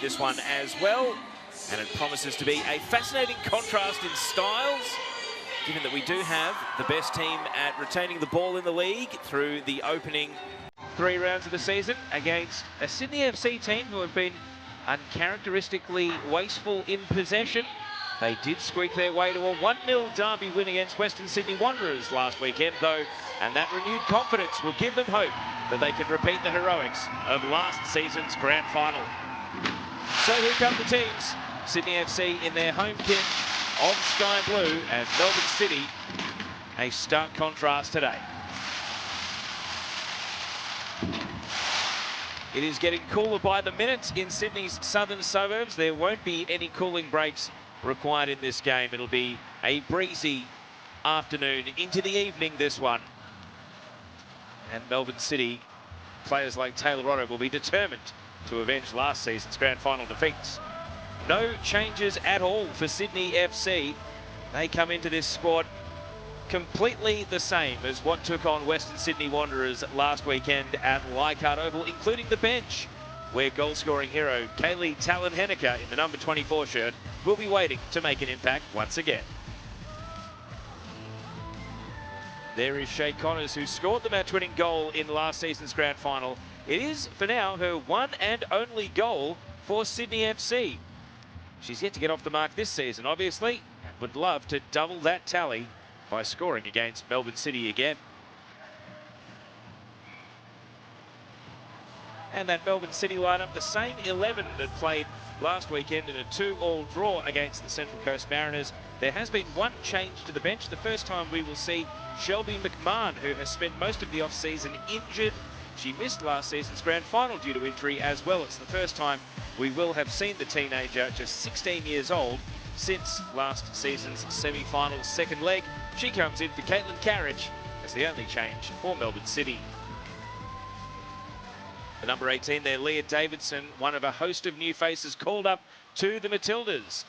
for this one as well. And it promises to be a fascinating contrast in styles, given that we do have the best team at retaining the ball in the league through the opening 3 rounds of the season against a Sydney FC team who have been uncharacteristically wasteful in possession. They did squeak their way to a 1-0 derby win against Western Sydney Wanderers last weekend, though, and that renewed confidence will give them hope that they can repeat the heroics of last season's grand final. So here come the teams. Sydney FC in their home kit of sky blue, and Melbourne City a stark contrast today. It is getting cooler by the minute in Sydney's southern suburbs. There won't be any cooling breaks required in this game. It'll be a breezy afternoon into the evening, this one. And Melbourne City, players like Taylor Otto will be determined to avenge last season's grand final defeats. No changes at all for Sydney FC. They come into this squad completely the same as what took on Western Sydney Wanderers last weekend at Leichhardt Oval, including the bench, where goal-scoring hero Kaylee Talon-Henniker in the number 24 shirt will be waiting to make an impact once again. There is Shay Connors, who scored the match-winning goal in last season's grand final. It is, for now, her one and only goal for Sydney FC. She's yet to get off the mark this season, obviously, and would love to double that tally by scoring against Melbourne City again. And that Melbourne City lineup, the same 11 that played last weekend in a 2-2 draw against the Central Coast Mariners. There has been one change to the bench. The first time we will see Shelby McMahon, who has spent most of the off-season injured. She missed last season's grand final due to injury as well. It's the first time we will have seen the teenager, just 16 years old, since last season's semi-final second leg. She comes in for Caitlin Carriage as the only change for Melbourne City. The number 18 there, Leah Davidson, one of a host of new faces called up to the Matildas.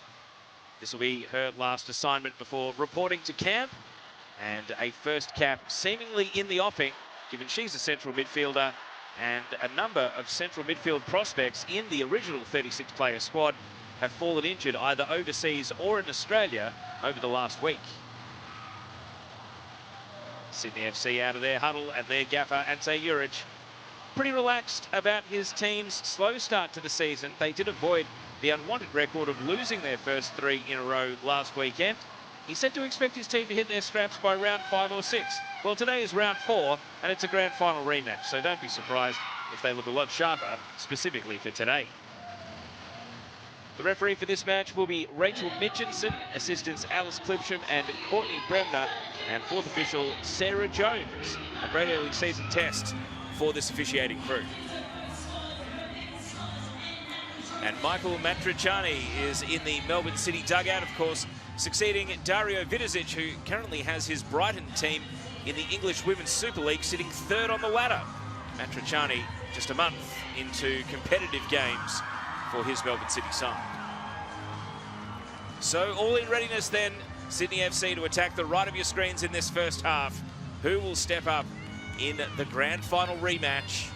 This will be her last assignment before reporting to camp, and a first cap seemingly in the offing, given she's a central midfielder, and a number of central midfield prospects in the original 36-player squad have fallen injured either overseas or in Australia over the last week. Sydney FC out of their huddle, and their gaffer, Ante Juric, pretty relaxed about his team's slow start to the season. They did avoid the unwanted record of losing their first 3 in a row last weekend. He said to expect his team to hit their straps by round 5 or 6. Well, today is round 4, and it's a grand final rematch, so don't be surprised if they look a lot sharper, specifically for today. The referee for this match will be Rachel Mitchinson, assistants Alice Clipsham and Courtney Bremner, and fourth official Sarah Jones. A great early season test for this officiating crew. And Michael Matriciani is in the Melbourne City dugout, of course, succeeding Dario Vidicic, who currently has his Brighton team in the English Women's Super League, sitting 3rd on the ladder. Matriciani just a month into competitive games for his Melbourne City side. So all in readiness then, Sydney FC to attack the right of your screens in this first half. Who will step up in the grand final rematch?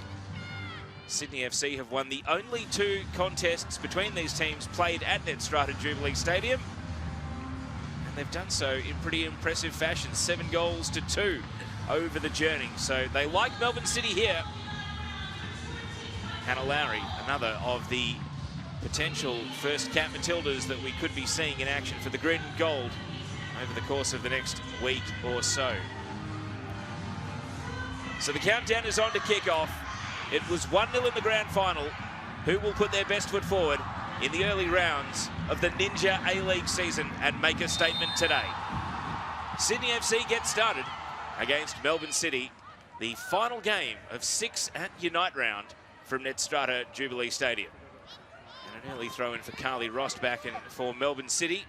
Sydney FC have won the only 2 contests between these teams played at Netstrata Jubilee Stadium. And they've done so in pretty impressive fashion, 7 goals to 2 over the journey. So they like Melbourne City here. Hannah Lowry, another of the potential first cap Matildas that we could be seeing in action for the green and gold over the course of the next week or so. So the countdown is on to kick-off. It was 1-0 in the grand final. Who will put their best foot forward in the early rounds of the Ninja A-League season and make a statement today? Sydney FC gets started against Melbourne City, the final game of 6 at Unite round from Netstrata Jubilee Stadium. And an early throw-in for Carly Rost back in for Melbourne City.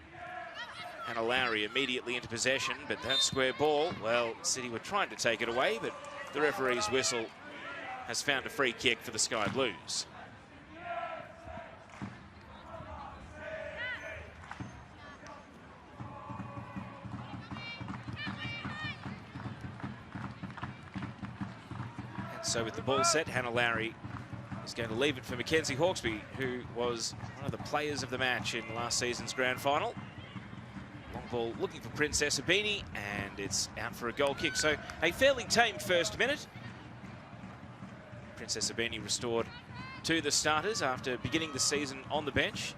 Hannah Lowry immediately into possession, but that square ball, well, City were trying to take it away, but the referee's whistle has found a free kick for the Sky Blues. And so with the ball set, Hannah Lowry is going to leave it for Mackenzie Hawkesby, who was one of the players of the match in last season's grand final. Long ball looking for Princess Abini, and it's out for a goal kick. So a fairly tame first minute. Princess Abini restored to the starters after beginning the season on the bench.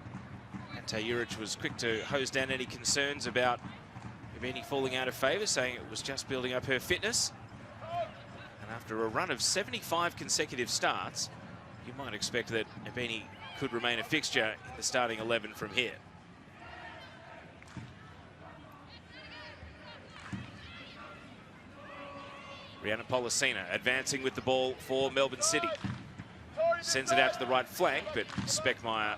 Ante Juric was quick to hose down any concerns about Abini falling out of favour, saying it was just building up her fitness. And after a run of 75 consecutive starts, you might expect that Abini could remain a fixture in the starting 11 from here. Rihanna Policina advancing with the ball for Melbourne City. Sends it out to the right flank, but Speckmeyer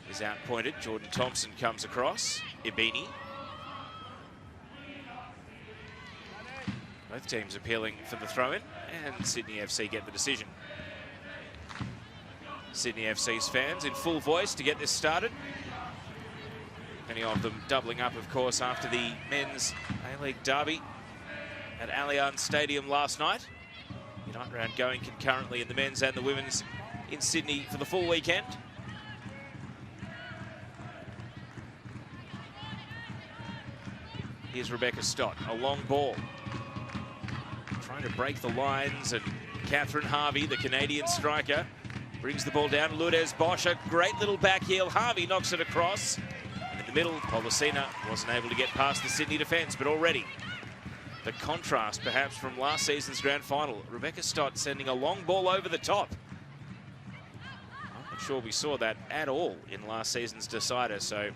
is outpointed. Jordan Thompson comes across. Abini. Both teams appealing for the throw-in, and Sydney FC get the decision. Sydney FC's fans in full voice to get this started. Many of them doubling up, of course, after the men's A-League derby at Allianz Stadium last night. Unite round going concurrently in the men's and the women's in Sydney for the full weekend. Here's Rebecca Stott, a long ball. Trying to break the lines, and Catherine Harvey, the Canadian striker, brings the ball down. Lourdes Bosch, a great little back heel. Harvey knocks it across. And in the middle, Policina wasn't able to get past the Sydney defence, but already the contrast perhaps from last season's grand final. Rebecca Stott sending a long ball over the top. I'm not sure we saw that at all in last season's decider, so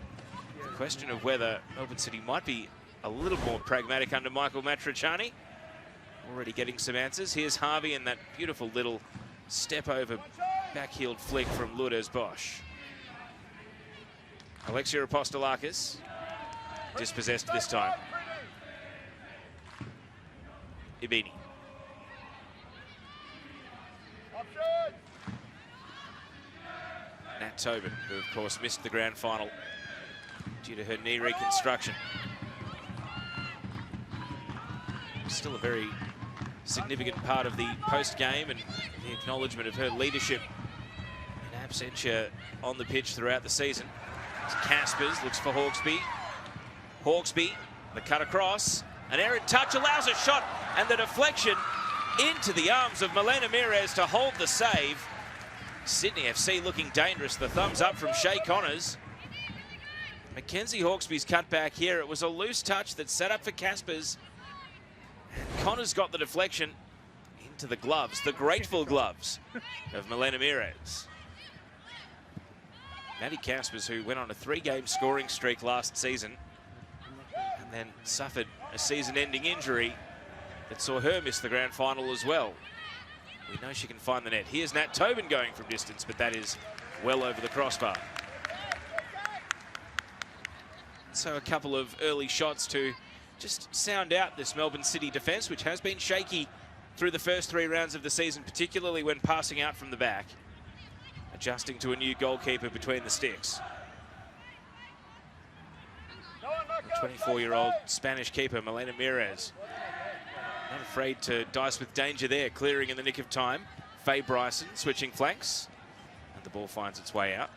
the question of whether Melbourne City might be a little more pragmatic under Michael Matriciani. Already getting some answers. Here's Harvey and that beautiful little step over back-heeled flick from Lourdes Bosch. Alexia Apostolakis dispossessed this time. Abini. Nat Tobin, who of course missed the grand final due to her knee reconstruction. Still a very significant part of the post-game and the acknowledgement of her leadership in absentia on the pitch throughout the season. Caspers looks for Hawkesby. Hawkesby, the cut across. An errant touch allows a shot, and the deflection into the arms of Milena Mires to hold the save. Sydney FC looking dangerous. The thumbs up from Shay Connors. Mackenzie Hawkesby's cut back here. It was a loose touch that set up for Caspers. Connors got the deflection into the gloves, the grateful gloves of Milena Mires. Maddie Caspers, who went on a 3-game scoring streak last season and then suffered a season-ending injury that saw her miss the grand final as well. We know she can find the net. Here's Nat Tobin going from distance, but that is well over the crossbar. So a couple of early shots to just sound out this Melbourne City defence, which has been shaky through the first 3 rounds of the season, particularly when passing out from the back. Adjusting to a new goalkeeper between the sticks. The 24-year-old Spanish keeper, Milena Mires. Not afraid to dice with danger there, clearing in the nick of time. Faye Bryson switching flanks, and the ball finds its way out.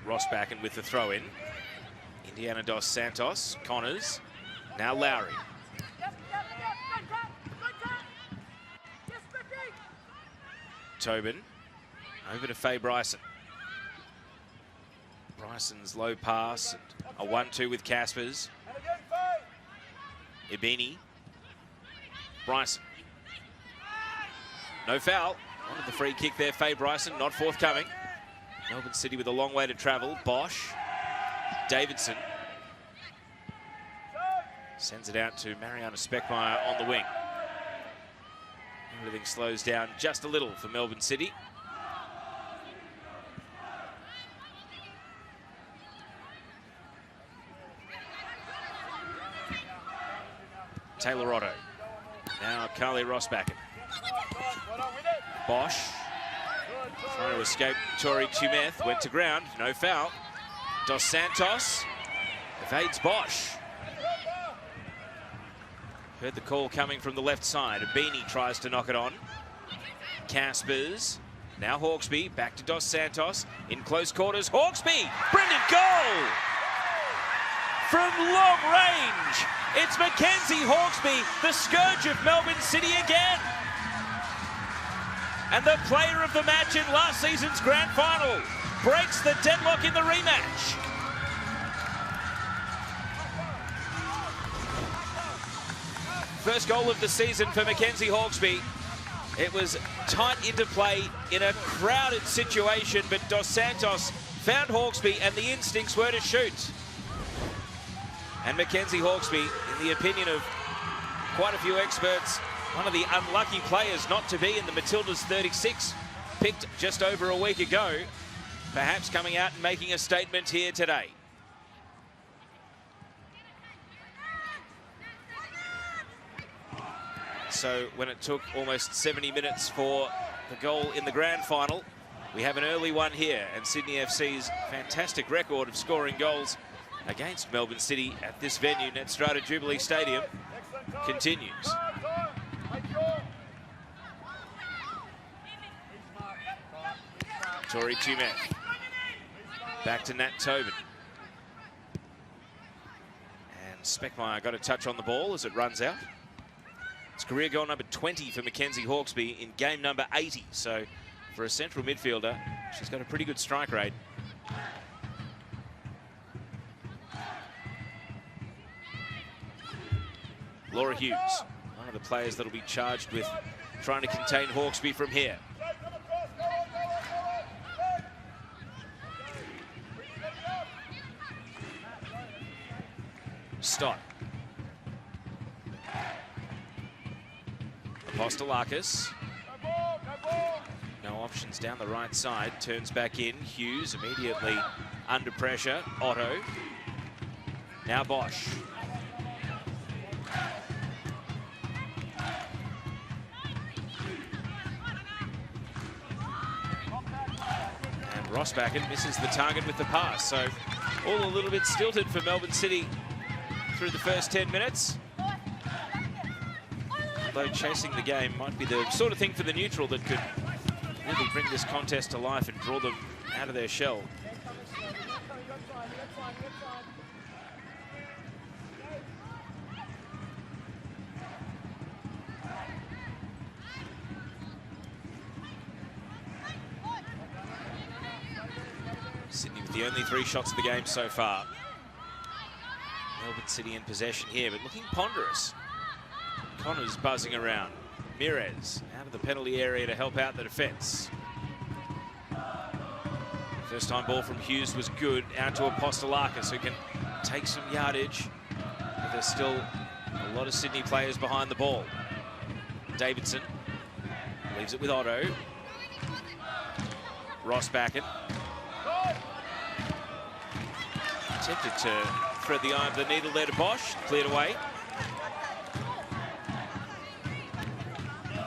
Rossbacken with the throw-in. Indiana Dos Santos, Connors, now Lowry. Tobin, over to Faye Bryson. Bryson's low pass, and a 1-2 with Caspers. Abini. Bryson. No foul. Wanted the free kick there, Faye Bryson, not forthcoming. Melbourne City with a long way to travel. Bosch. Davidson. Sends it out to Mariana Speckmeyer on the wing. Everything slows down just a little for Melbourne City. Taylor Otto. Now Carly Rossbacken. Bosch. Trying to escape Tori Chumeth. Went to ground. No foul. Dos Santos evades Bosch. Heard the call coming from the left side. Beanie tries to knock it on. Caspers. Now Hawkesby, back to Dos Santos. In close quarters, Hawkesby! Brilliant goal! From long range, it's Mackenzie Hawkesby, the scourge of Melbourne City again. And the player of the match in last season's grand final breaks the deadlock in the rematch. First goal of the season for Mackenzie Hawkesby. It was tight interplay in a crowded situation, but Dos Santos found Hawkesby and the instincts were to shoot. And Mackenzie Hawkesby, in the opinion of quite a few experts, one of the unlucky players not to be in the Matildas 36, picked just over a week ago, perhaps coming out and making a statement here today. So when it took almost 70 minutes for the goal in the grand final, we have an early one here, and Sydney FC's fantastic record of scoring goals against Melbourne City at this venue, Netstrata Jubilee Stadium, continues. Tori Tumek. Back to Nat Tobin. And Speckmeyer got a touch on the ball as it runs out. It's career goal number 20 for Mackenzie Hawkesby in game number 80. So for a central midfielder, she's got a pretty good strike rate. Laura Hughes, one of the players that'll be charged with trying to contain Hawkesby from here. Stott. Apostolakis. No options down the right side. Turns back in. Hughes immediately under pressure. Otto. Now Bosch. And Rossbacken misses the target with the pass. So all a little bit stilted for Melbourne City through the first 10 minutes. Although chasing the game might be the sort of thing for the neutral that could really bring this contest to life and draw them out of their shell. Sydney with the only 3 shots of the game so far. Melbourne City in possession here, but looking ponderous. Connors buzzing around. Mirez out of the penalty area to help out the defence. First time ball from Hughes was good. Out to Apostolakis, who can take some yardage. But there's still a lot of Sydney players behind the ball. Davidson leaves it with Otto. Rossbacken. Attempted to thread the eye of the needle there to Bosch. Cleared away.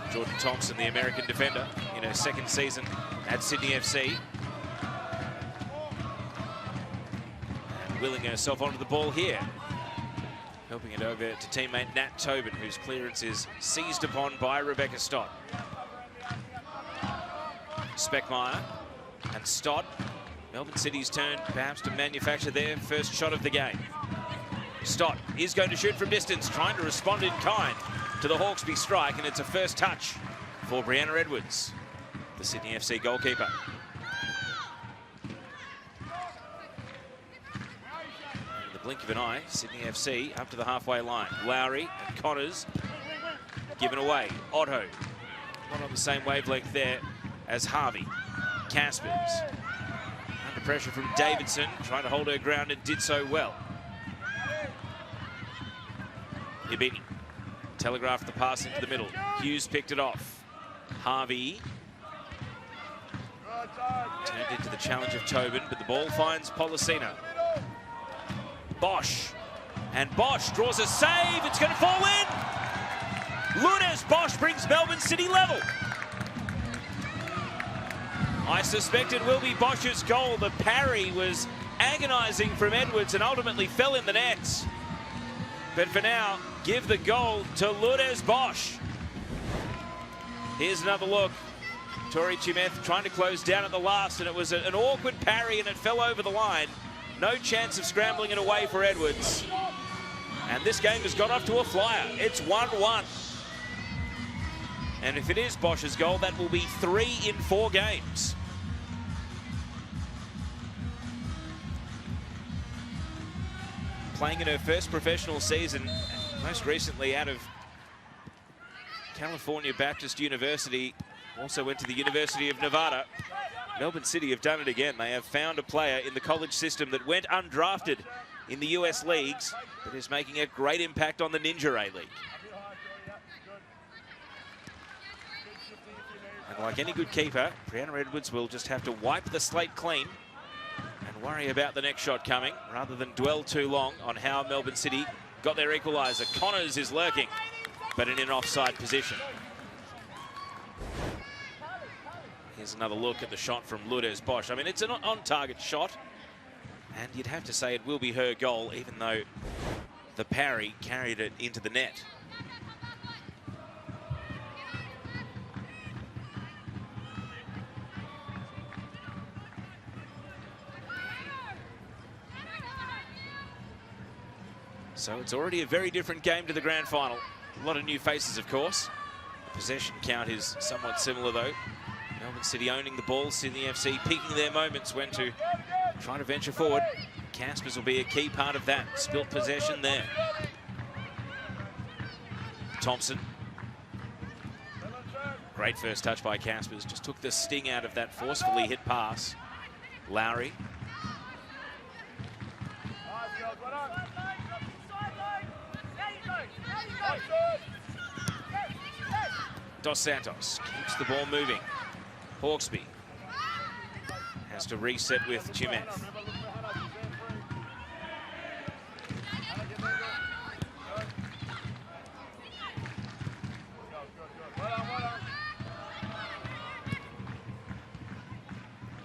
Jordan Thompson, the American defender, in her second season at Sydney FC. And willing herself onto the ball here. Helping it over to teammate Nat Tobin, whose clearance is seized upon by Rebecca Stott. Speckmeyer and Stott. Melbourne City's turn perhaps to manufacture their first shot of the game. Stott is going to shoot from distance, trying to respond in kind to the Hawkesby strike, and it's a first touch for Brianna Edwards, the Sydney FC goalkeeper. In the blink of an eye, Sydney FC up to the halfway line. Lowry and Connors given away. Otto, not on the same wavelength there as Harvey. Caspers, under pressure from Davidson, trying to hold her ground and did so well. Ibini telegraphed the pass into the middle. Hughes picked it off. Harvey turned into the challenge of Tobin, but the ball finds Pollicino. Bosch, and Bosch draws a save. It's going to fall in. Lourdes Bosch brings Melbourne City level. I suspect it will be Bosch's goal. The parry was agonising from Edwards and ultimately fell in the net. But for now, give the goal to Lourdes Bosch. Here's another look. Tori Chimeth trying to close down at the last, and it was an awkward parry and it fell over the line. No chance of scrambling it away for Edwards. And this game has got off to a flyer. It's 1-1. And if it is Bosch's goal, that will be 3 in 4 games. Playing in her first professional season, most recently out of California Baptist University, also went to the University of Nevada. Melbourne City have done it again. They have found a player in the college system that went undrafted in the US leagues, but is making a great impact on the Ninja A-League. And like any good keeper, Brianna Edwards will just have to wipe the slate clean and worry about the next shot coming, rather than dwell too long on how Melbourne City got their equaliser. Connors is lurking, but in an offside position. Here's another look at the shot from Lourdes Bosch. I mean, it's an on-target shot, and you'd have to say it will be her goal, even though the parry carried it into the net. So it's already a very different game to the grand final. A lot of new faces, of course. The possession count is somewhat similar, though. Melbourne City owning the ball, Sydney FC picking their moments when to try to venture forward. Caspers will be a key part of that. Spilt possession there. Thompson. Great first touch by Caspers. Just took the sting out of that forcefully hit pass. Lowry. Dos Santos keeps the ball moving. Hawkesby has to reset with Chimeth.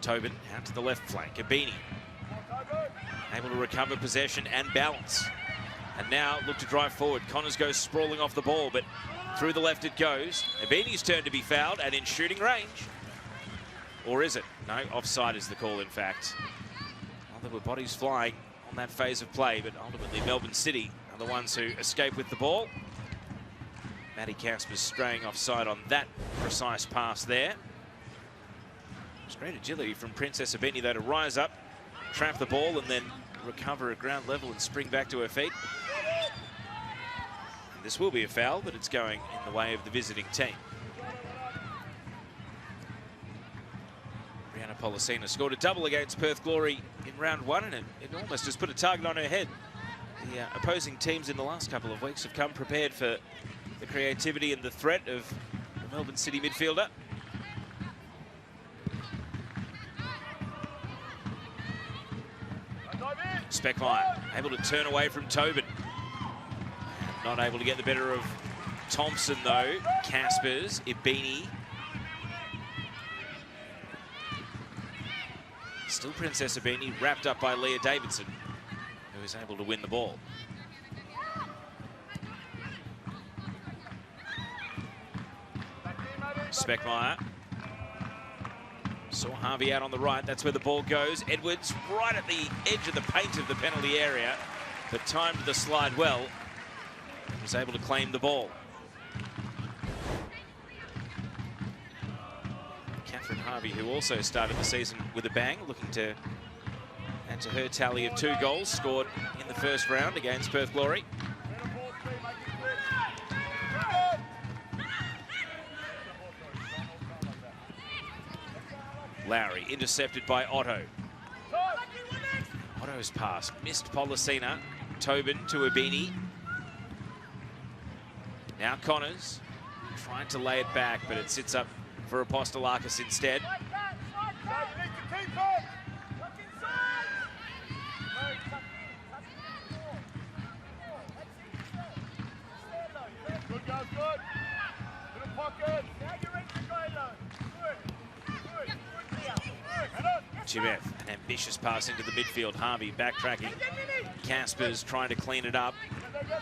Tobin out to the left flank. Abini able to recover possession and balance. And now look to drive forward. Connors goes sprawling off the ball, but through the left it goes. Abini's turn to be fouled and in shooting range. Or is it? No, offside is the call, in fact. Well, there were bodies flying on that phase of play, but ultimately Melbourne City are the ones who escape with the ball. Maddie Caspers straying offside on that precise pass there. It's great agility from Princess Abini, though, to rise up, trap the ball, and then recover at ground level and spring back to her feet. And this will be a foul, but it's going in the way of the visiting team. Brianna Policina scored a double against Perth Glory in round 1, and it almost just put a target on her head. The opposing teams in the last couple of weeks have come prepared for the creativity and the threat of the Melbourne City midfielder. Speckmeyer able to turn away from Tobin. Not able to get the better of Thompson, though. Caspers, Abini. Still Princess Abini, wrapped up by Leah Davidson, who is able to win the ball. Speckmeyer. Saw Harvey out on the right. That's where the ball goes. Edwards right at the edge of the paint of the penalty area, but timed the slide well. Was able to claim the ball. Catherine Harvey, who also started the season with a bang, looking to add to her tally of 2 goals scored in the first round against Perth Glory. Lowry intercepted by Otto. Otto's pass missed Policina. Tobin to Abini. Now Connors trying to lay it back, but it sits up for Apostolakis instead. Chimeth, an ambitious pass into the midfield. Harvey backtracking. Caspers trying to clean it up.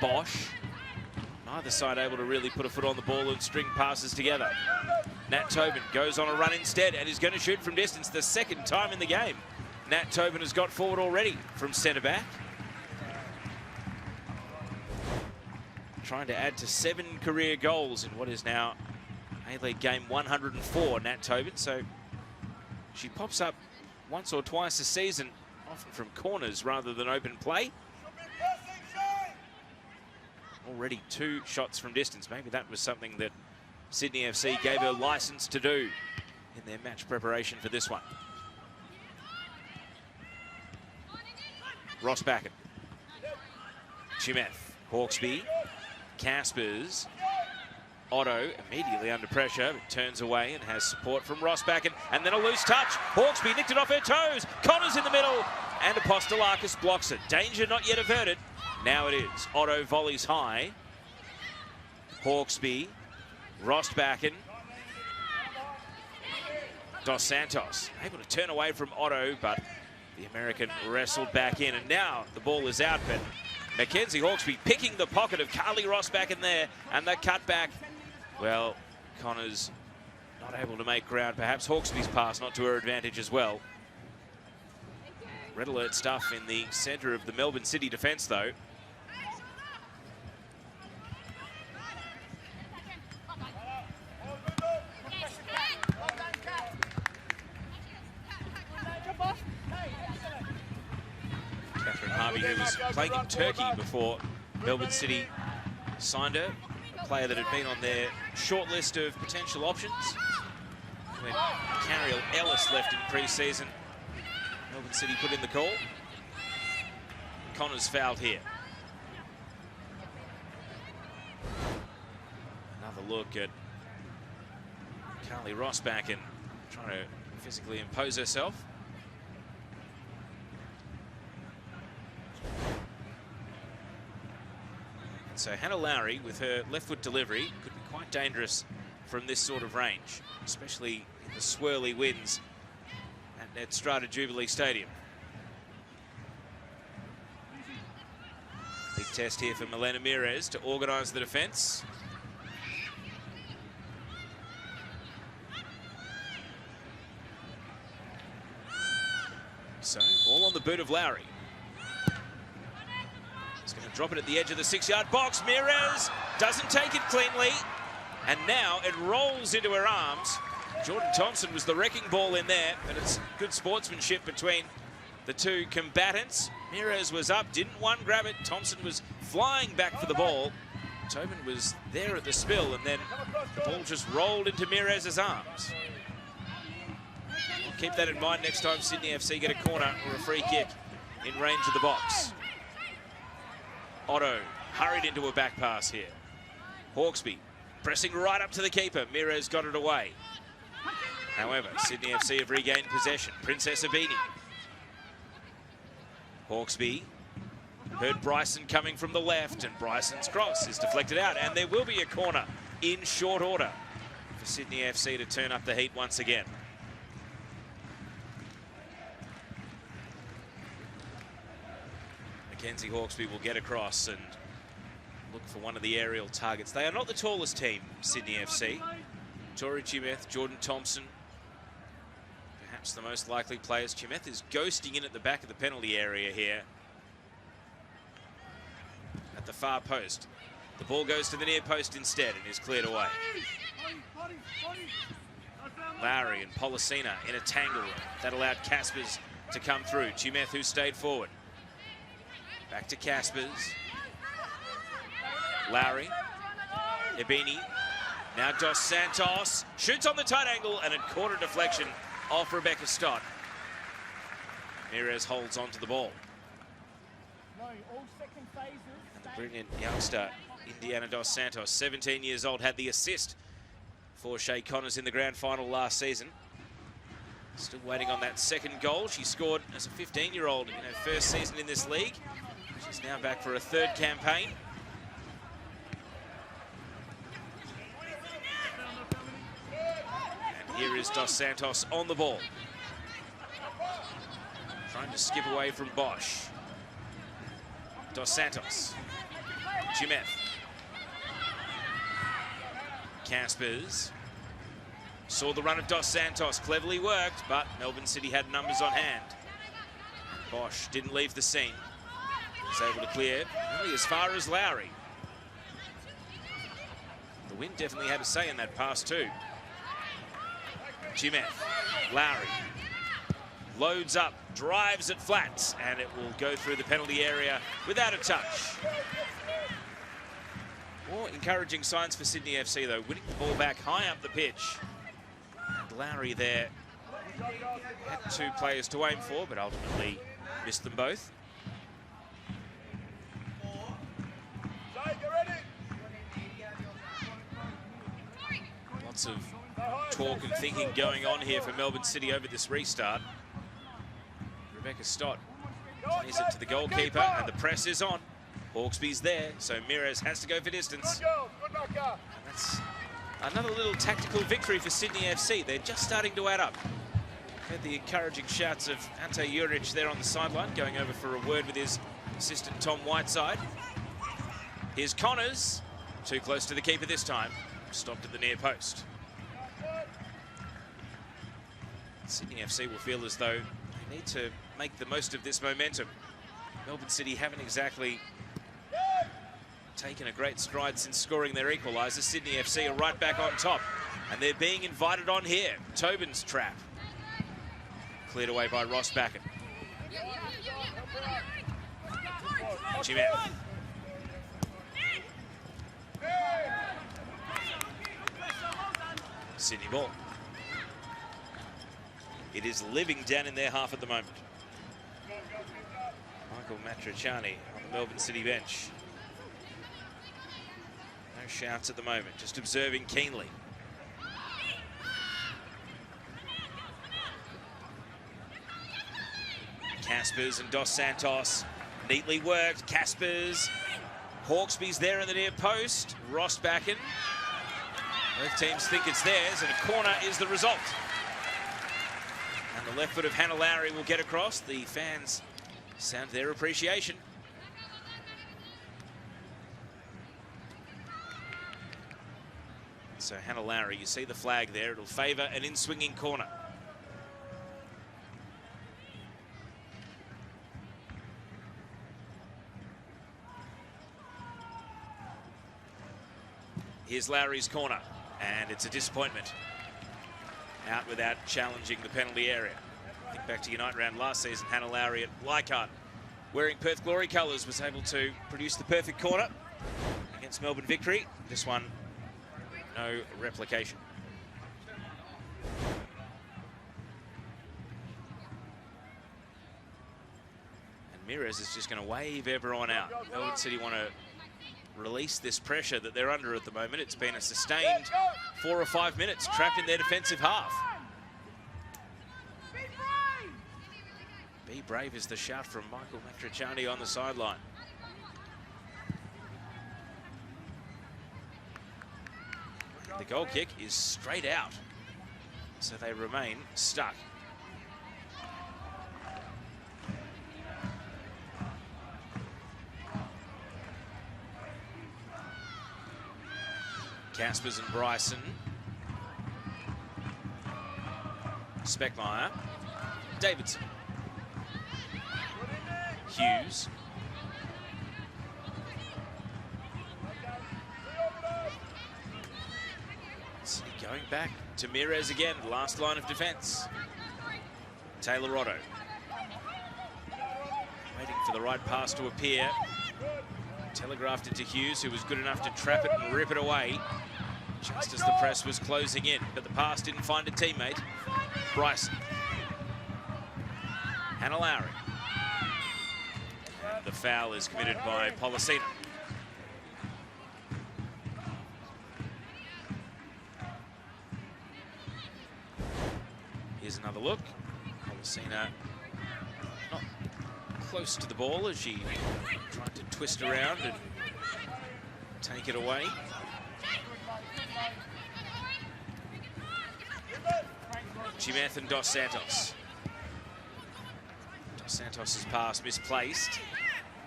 Bosch. Neither side able to really put a foot on the ball and string passes together. Nat Tobin goes on a run instead and is going to shoot from distance the second time in the game. Nat Tobin has got forward already from centre back. Trying to add to 7 career goals in what is now A-League game 104, Nat Tobin. So she pops up once or twice a season, often from corners rather than open play. Already 2 shots from distance. Maybe that was something that Sydney FC gave her license to do in their match preparation for this one. Rossbacken, Chimeth, Hawkesby, Caspers, Otto immediately under pressure, but turns away and has support from Rossbacken, and then a loose touch. Hawkesby nicked it off her toes. Connors in the middle, and Apostolakis blocks it. Danger not yet averted. Now it is. Otto volleys high. Hawkesby, Rossbacken, Dos Santos able to turn away from Otto, but the American wrestled back in, and now the ball is out, but Mackenzie Hawkesby picking the pocket of Carly Rossbacken there, and the cutback. Well, Connors not able to make ground. Perhaps Hawkesby's pass not to her advantage as well. Red alert stuff in the centre of the Melbourne City defence, though. Who was playing in Turkey before Melbourne City signed her, a player that had been on their short list of potential options. When Cariel Ellis left in pre-season, Melbourne City put in the call. Connors fouled here. Another look at Carly Rossbacken trying to physically impose herself. So Hannah Lowry, with her left foot delivery, could be quite dangerous from this sort of range, especially in the swirly winds at Strata Jubilee Stadium. Big test here for Milena Mires to organise the defence. So, all on the boot of Lowry. He's going to drop it at the edge of the 6-yard box. Mires doesn't take it cleanly. And now it rolls into her arms. Jordan Thompson was the wrecking ball in there, but it's good sportsmanship between the two combatants. Mires was up, didn't one grab it. Thompson was flying back for the ball. Tobin was there at the spill, and then the ball just rolled into Mires' arms. We'll keep that in mind next time Sydney FC get a corner or a free kick in range of the box. Otto hurried into a back pass here. Hawkesby pressing right up to the keeper. Mires got it away. However, Sydney FC have regained possession. Princess Abini. Hawkesby heard Bryson coming from the left, and Bryson's cross is deflected out, and there will be a corner in short order for Sydney FC to turn up the heat once again. Mackenzie Hawkesby will get across and look for one of the aerial targets. They are not the tallest team, Sydney FC. Tori Chimeth, Jordan Thompson, perhaps the most likely players. Chimeth is ghosting in at the back of the penalty area here at the far post. The ball goes to the near post instead and is cleared away. Lowry and Policina in a tangle. That allowed Caspers to come through. Chimeth, who stayed forward. Back to Caspers. Lowry. Ebini. Now Dos Santos shoots on the tight angle, and it caught a deflection off Rebecca Stott. Mires holds on to the ball. And the brilliant youngster, Indiana Dos Santos, 17 years old, had the assist for Shay Connors in the grand final last season. Still waiting on that second goal. She scored as a 15-year-old in her first season in this league. She's now back for a third campaign. And here is Dos Santos on the ball. Trying to skip away from Bosch. Dos Santos. Chimeth. Caspers. Saw the run of Dos Santos, cleverly worked, but Melbourne City had numbers on hand. Bosch didn't leave the scene. Was able to clear really as far as Lowry. The wind definitely had a say in that pass too. Jimeth, Lowry, loads up, drives it flat, and it will go through the penalty area without a touch. More encouraging signs for Sydney FC though, winning the ball back high up the pitch. And Lowry there had two players to aim for, but ultimately missed them both. Lots of talk and thinking going on here for Melbourne City over this restart. Rebecca Stott plays it to the goalkeeper, and the press is on. Hawkesby's there, so Mires has to go for distance. And that's another little tactical victory for Sydney FC. They're just starting to add up. Heard the encouraging shouts of Ante Juric there on the sideline, going over for a word with his assistant Tom Whiteside. Here's Connors, too close to the keeper this time, stopped at the near post. Sydney FC will feel as though they need to make the most of this momentum. Melbourne City haven't exactly taken a great stride since scoring their equaliser. Sydney FC are right back on top, and they're being invited on here. Tobin's trap. Cleared away by Ross Backett. Jimeth. Sydney ball. It is living down in their half at the moment. Michael Matriciani on the Melbourne City bench. No shouts at the moment, just observing keenly. Caspers and Dos Santos, neatly worked. Caspers, Hawkesby's there in the near post. Ross Backen. Both teams think it's theirs, and a corner is the result. And the left foot of Hannah Lowry will get across. The fans sound their appreciation. So Hannah Lowry, you see the flag there. It'll favour an in-swinging corner. Here's Lowry's corner, and it's a disappointment. Out without challenging the penalty area. Think back to Unite round last season, Hannah Lowry at Leichhardt, wearing Perth Glory colours, was able to produce the perfect corner against Melbourne Victory. This one, no replication. And Mires is just going to wave everyone out. Melbourne City want to release this pressure that they're under at the moment. It's been a sustained 4 or 5 minutes trapped in their defensive half. Be brave is the shout from Michael Matriciani on the sideline. The goal kick is straight out, so they remain stuck. Caspers and Bryson. Speckmeyer. Davidson. Hughes. City going back to Mires again, last line of defence. Taylor Otto. Waiting for the right pass to appear. Telegraphed it to Hughes, who was good enough to trap it and rip it away just as the press was closing in, but the pass didn't find a teammate. Bryson. Hannah Lowry. And the foul is committed by Policina. Here's another look. Policina not close to the ball as she tried to twist around and take it away. Jimeth and Dos Santos. Dos Santos' pass misplaced.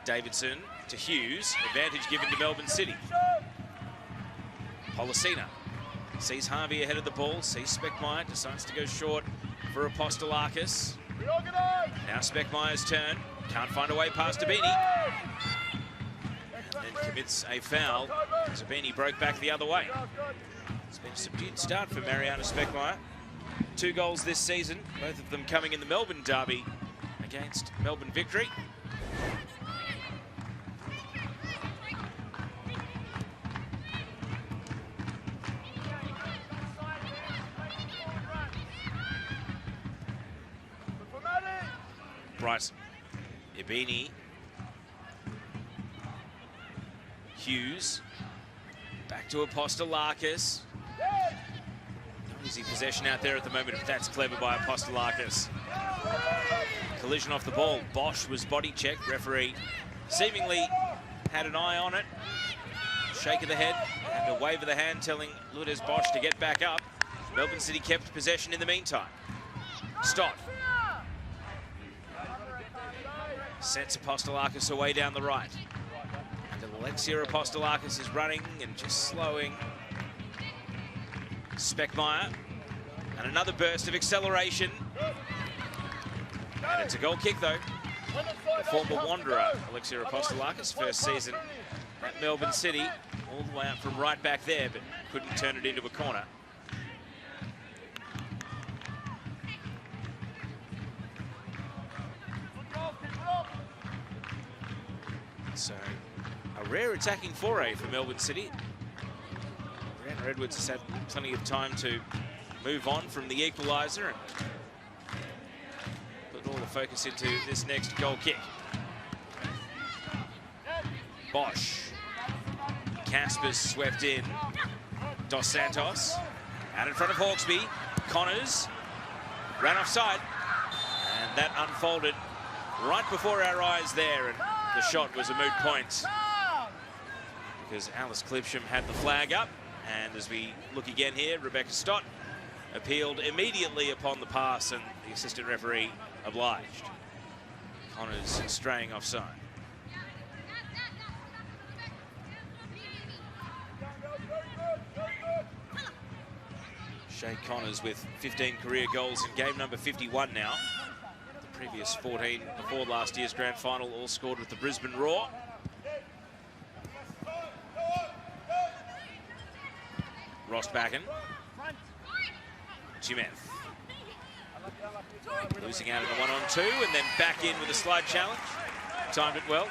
Davidson to Hughes. Advantage given to Melbourne City. Policina. Sees Harvey ahead of the ball, sees Speckmeyer, decides to go short for Apostolakis. Now Speckmeyer's turn, can't find a way past Abini. And then commits a foul as Abini broke back the other way. It's been a subdued start for Mariana Speckmeyer. 2 goals this season, both of them coming in the Melbourne derby against Melbourne Victory. Bryson, Ibini, Hughes, back to Apostolakis. Easy possession out there at the moment, but that's clever by Apostolakis. Collision off the ball. Bosch was body checked. Referee seemingly had an eye on it. Shake of the head and a wave of the hand telling Lourdes Bosch to get back up. Melbourne City kept possession in the meantime. Stott sets Apostolakis away down the right. And Alexia Apostolakis is running and just slowing. Speckmeyer, and another burst of acceleration. And it's a goal kick though. The former Wanderer, Alexia Apostolakis, first season at Melbourne City, all the way out from right back there, but couldn't turn it into a corner. So, a rare attacking foray for Melbourne City. Brianna Edwards has had plenty of time to move on from the equaliser and put all the focus into this next goal kick. Bosch. Caspers swept in. Dos Santos out in front of Hawkesby. Connors ran offside, and that unfolded right before our eyes there, and the shot was a moot point because Alice Clipsham had the flag up. And as we look again here, Rebecca Stott appealed immediately upon the pass, and the assistant referee obliged. Connors straying offside. Shay Connors with 15 career goals in game number 51 now. The previous 14 before last year's grand final, all scored with the Brisbane Roar. Rostbacken. Jimeth. Losing out in the 1-on-2 and then back in with a slide challenge. Timed it well.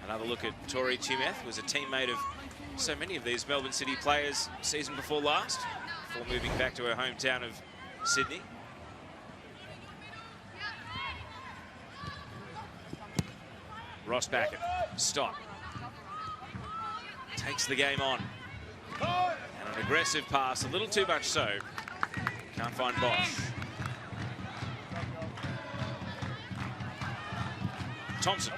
Another look at Tori Chimeth, was a teammate of so many of these Melbourne City players season before last, before moving back to her hometown of Sydney. Rostbacken. Stop. Takes the game on. And an aggressive pass, a little too much so. Can't find Bosch. Thompson.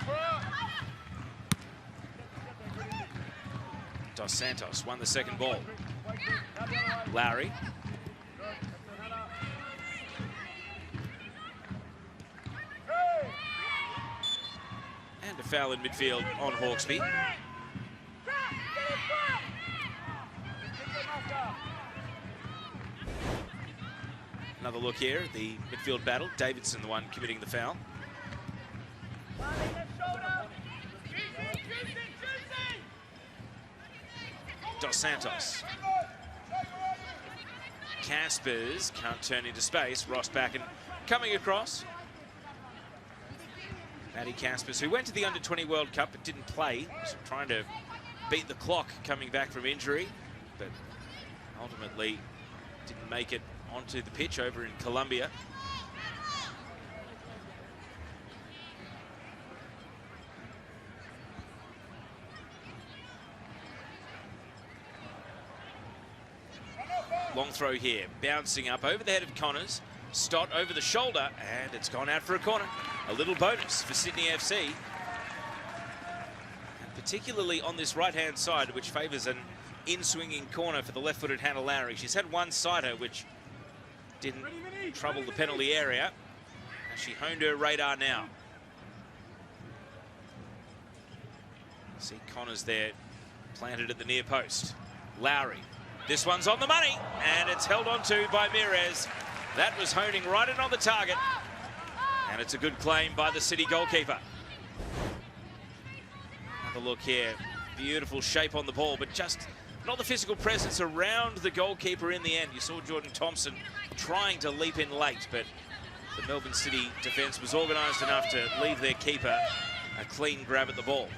Dos Santos won the second ball. Lowry. And a foul in midfield on Hawkesby. Another look here, the midfield battle. Davidson, the one committing the foul. Dos Santos. Caspers can't turn into space. Rostbacken coming across. Maddie Caspers, who went to the Under-20 World Cup but didn't play, so trying to beat the clock coming back from injury, but ultimately didn't make it onto the pitch over in Colombia. Long throw here, bouncing up over the head of Connors. Stott over the shoulder, and it's gone out for a corner. A little bonus for Sydney FC. And particularly on this right-hand side, which favours an in-swinging corner for the left-footed Hannah Lowry. She's had one-sider, which didn't trouble the penalty area. She honed her radar now. See Connors there Planted at the near post. Lowry. This one's on the money, and it's held on to by Mirez. That was honing right in on the target. And it's a good claim by the City goalkeeper. Have a look here. Beautiful shape on the ball, but just not the physical presence around the goalkeeper in the end. You saw Jordan Thompson trying to leap in late, but the Melbourne City defence was organised enough to leave their keeper a clean grab at the ball.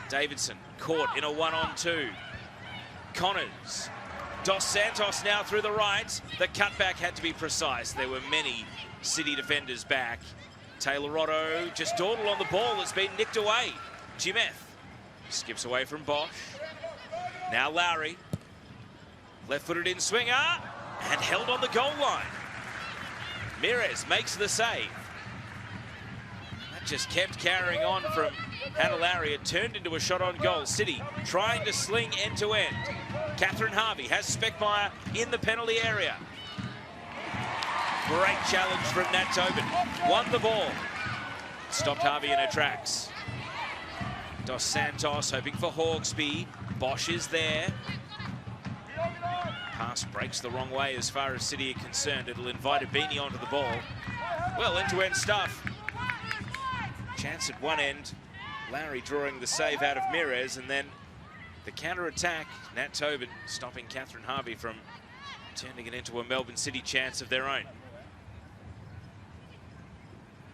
Davidson caught in a 1-on-2. Connors. Dos Santos now through the right. The cutback had to be precise. There were many City defenders back. Taylor Otto just dawdled on the ball. It's been nicked away. Jimeth skips away from Bosch. Now Lowry. Left-footed in swinger and held on the goal line. Mirez makes the save. That just kept carrying on from Hannah Lowry. It turned into a shot on goal. City trying to sling end-to-end. Catherine Harvey has Speckmeyer in the penalty area. Great challenge from Nat Tobin. Won the ball. Stopped Harvey in her tracks. Dos Santos hoping for Hawkesby. Bosch is there. Pass breaks the wrong way as far as City are concerned. It'll invite Abini onto the ball. Well, end-to-end stuff. Chance at one end. Lowry drawing the save out of Mirez, and then the counter-attack. Nat Tobin stopping Catherine Harvey from turning it into a Melbourne City chance of their own.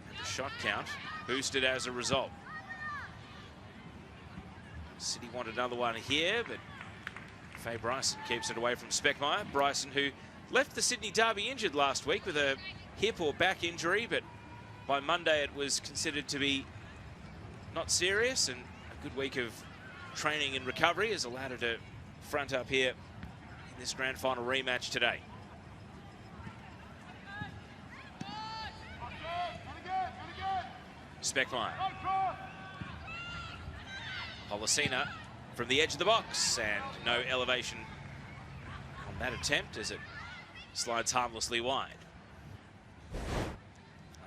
And the shot count boosted as a result. City wanted another one here, but Faye Bryson keeps it away from Speckmeyer. Bryson, who left the Sydney Derby injured last week with a hip or back injury, but by Monday it was considered to be not serious, and a good week of training and recovery has allowed her to front up here in this grand final rematch today. Speckmeyer. Policina from the edge of the box, and no elevation on that attempt as it slides harmlessly wide.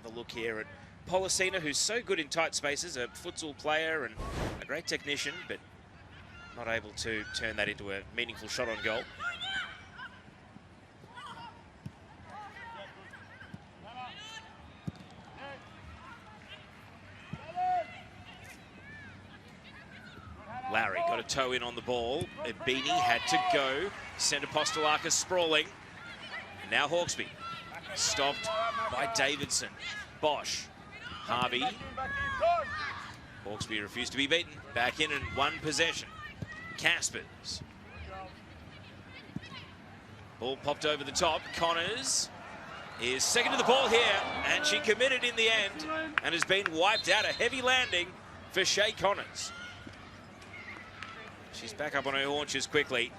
Another look here at Policina, who's so good in tight spaces, a futsal player and a great technician, but not able to turn that into a meaningful shot on goal. Lowry got a toe in on the ball. Abini had to go. Sent Apostolakis sprawling. And now Hawkesby. Stopped by Davidson. Bosch. Harvey. Hawkesby refused to be beaten. Back in and one possession. Caspers. Ball popped over the top. Connors is second to the ball here, and she committed in the end and has been wiped out. A heavy landing for Shay Connors. She's back up on her haunches quickly.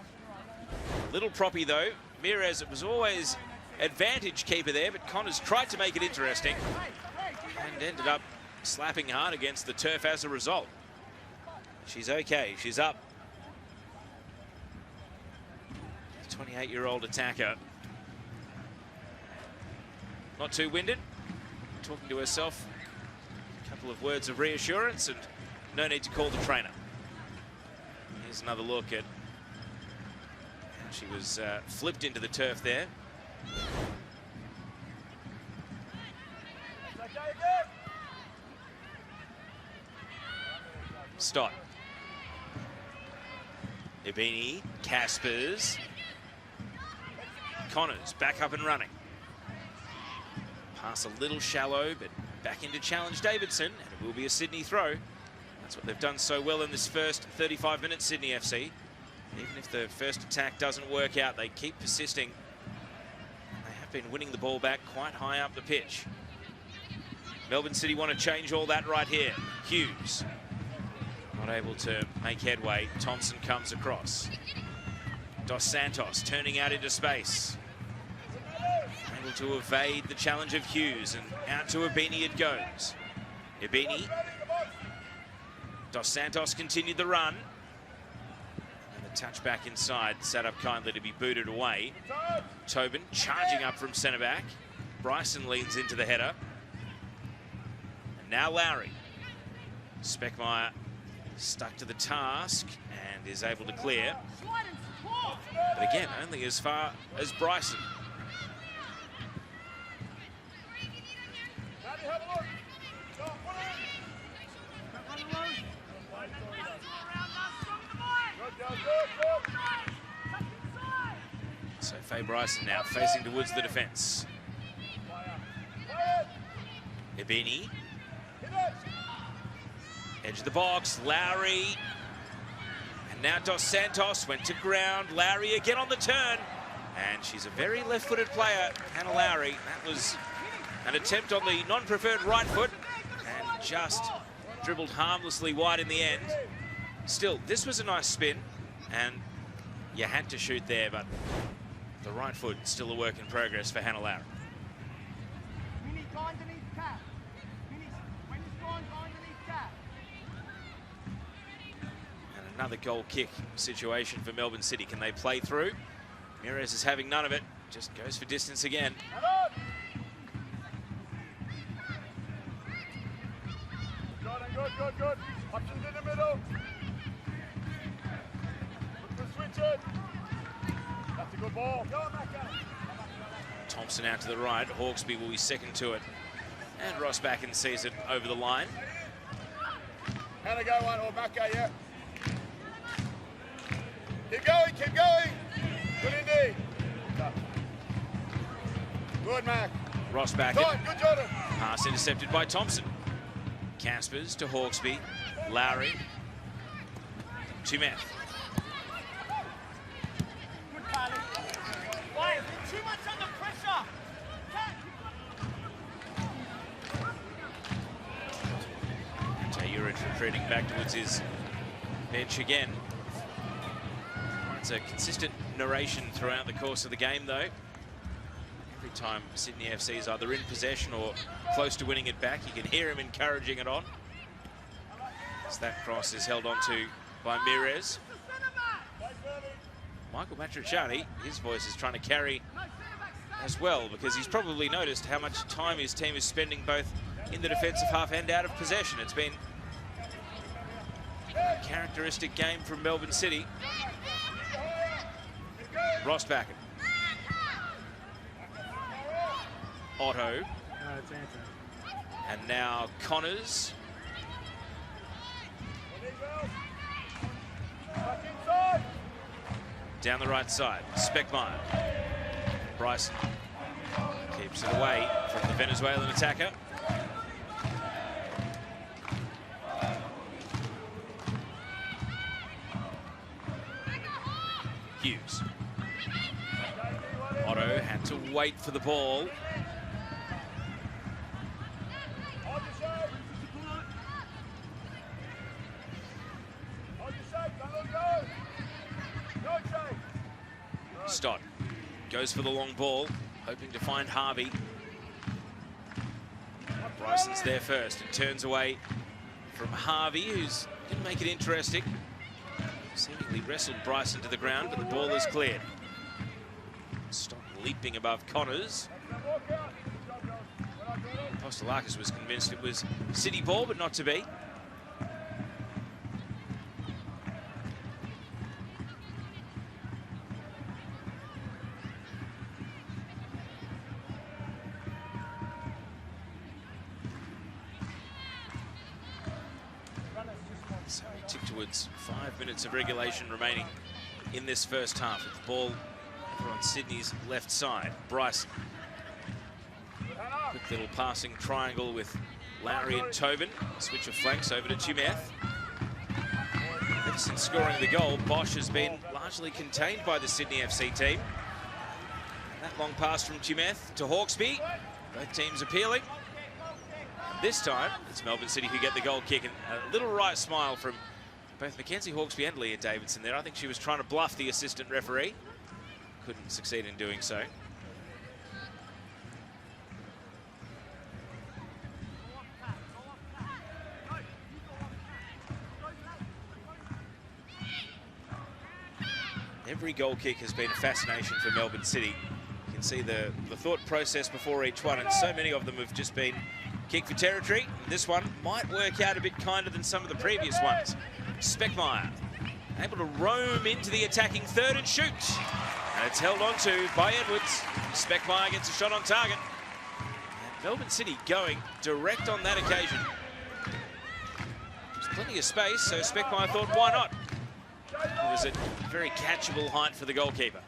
Little proppy though. Mirez, it was always advantage keeper there, but Connors tried to make it interesting and ended up slapping hard against the turf as a result. She's okay, she's up. The 28-year-old attacker. Not too winded, talking to herself. A couple of words of reassurance and no need to call the trainer. Here's another look at how she was flipped into the turf there. Stott. Abini, Caspers. Connors back up and running. Pass a little shallow, but back into challenge Davidson, and it will be a Sydney throw. That's what they've done so well in this first 35 minutes, Sydney FC. Even if the first attack doesn't work out, they keep persisting. They have been winning the ball back quite high up the pitch. Melbourne City want to change all that right here. Hughes not able to make headway. Thompson comes across. Dos Santos turning out into space. Able to evade the challenge of Hughes, and out to Abini it goes. Abini. Dos Santos continued the run. And the touch back inside, set up kindly to be booted away. Tobin charging up from centre back. Bryson leans into the header. And now Lowry. Speckmeyer stuck to the task and is able to clear. But again, only as far as Bryson. So Faye Bryson now facing towards the defence. Ibini. Edge of the box, Lowry. And now Dos Santos went to ground. Lowry again on the turn. And she's a very left-footed player, Hannah Lowry. That was an attempt on the non-preferred right foot and just dribbled harmlessly wide in the end. Still, this was a nice spin and you had to shoot there, but the right foot still a work in progress for Hannah Lowry. And another goal kick situation for Melbourne City. Can they play through? Mires is having none of it, just goes for distance again. Good. Options in the middle. Switch it. That's a good ball. Go on, Thompson out to the right. Hawkesby will be second to it. And Ross Backen sees it over the line. Hannah, go one, or Macca, yeah. Keep going. Good indeed. Good, Mac. Ross Backen. Good, Jordan. Pass intercepted by Thompson. Caspers to Hawkesby. Lowry. Tumeth. Too much under pressure. Jurich retreating back towards his bench again. It's a consistent narration throughout the course of the game, though. Every time Sydney FC is either in possession or close to winning it back, you can hear him encouraging it on. As that cross is held onto by Mires. Michael Matriciani, his voice is trying to carry as well, because he's probably noticed how much time his team is spending both in the defensive half and out of possession. It's been a characteristic game from Melbourne City. Ross Backen. Otto. And now Connors. Down the right side, Speckmeyer. Bryson keeps it away from the Venezuelan attacker. Hughes. Otto had to wait for the ball. Stott goes for the long ball, hoping to find Harvey. Bryson's there first and turns away from Harvey, who's didn't make it interesting. Seemingly wrestled Bryson to the ground, but the ball is cleared. Stott leaping above Connors. Postolakis was convinced it was City ball, but not to be. So we tick towards 5 minutes of regulation remaining in this first half. With the ball over on Sydney's left side. Bryson. Quick little passing triangle with Lowry and Tobin. Switch of flanks over to Tumeth. Ever since scoring the goal, Bosch has been largely contained by the Sydney FC team. That long pass from Tumeth to Hawkesby. Both teams appealing. This time, it's Melbourne City who get the goal kick, and a little right smile from both Mackenzie Hawkesby and Leah Davidson there. I think she was trying to bluff the assistant referee. Couldn't succeed in doing so. Every goal kick has been a fascination for Melbourne City. You can see the thought process before each one, and so many of them have just been kick for territory. This one might work out a bit kinder than some of the previous ones. Speckmeyer able to roam into the attacking third and shoot. And it's held on to by Edwards. Speckmeyer gets a shot on target. And Melbourne City going direct on that occasion. There's plenty of space, so Speckmeyer thought, why not? It was a very catchable height for the goalkeeper.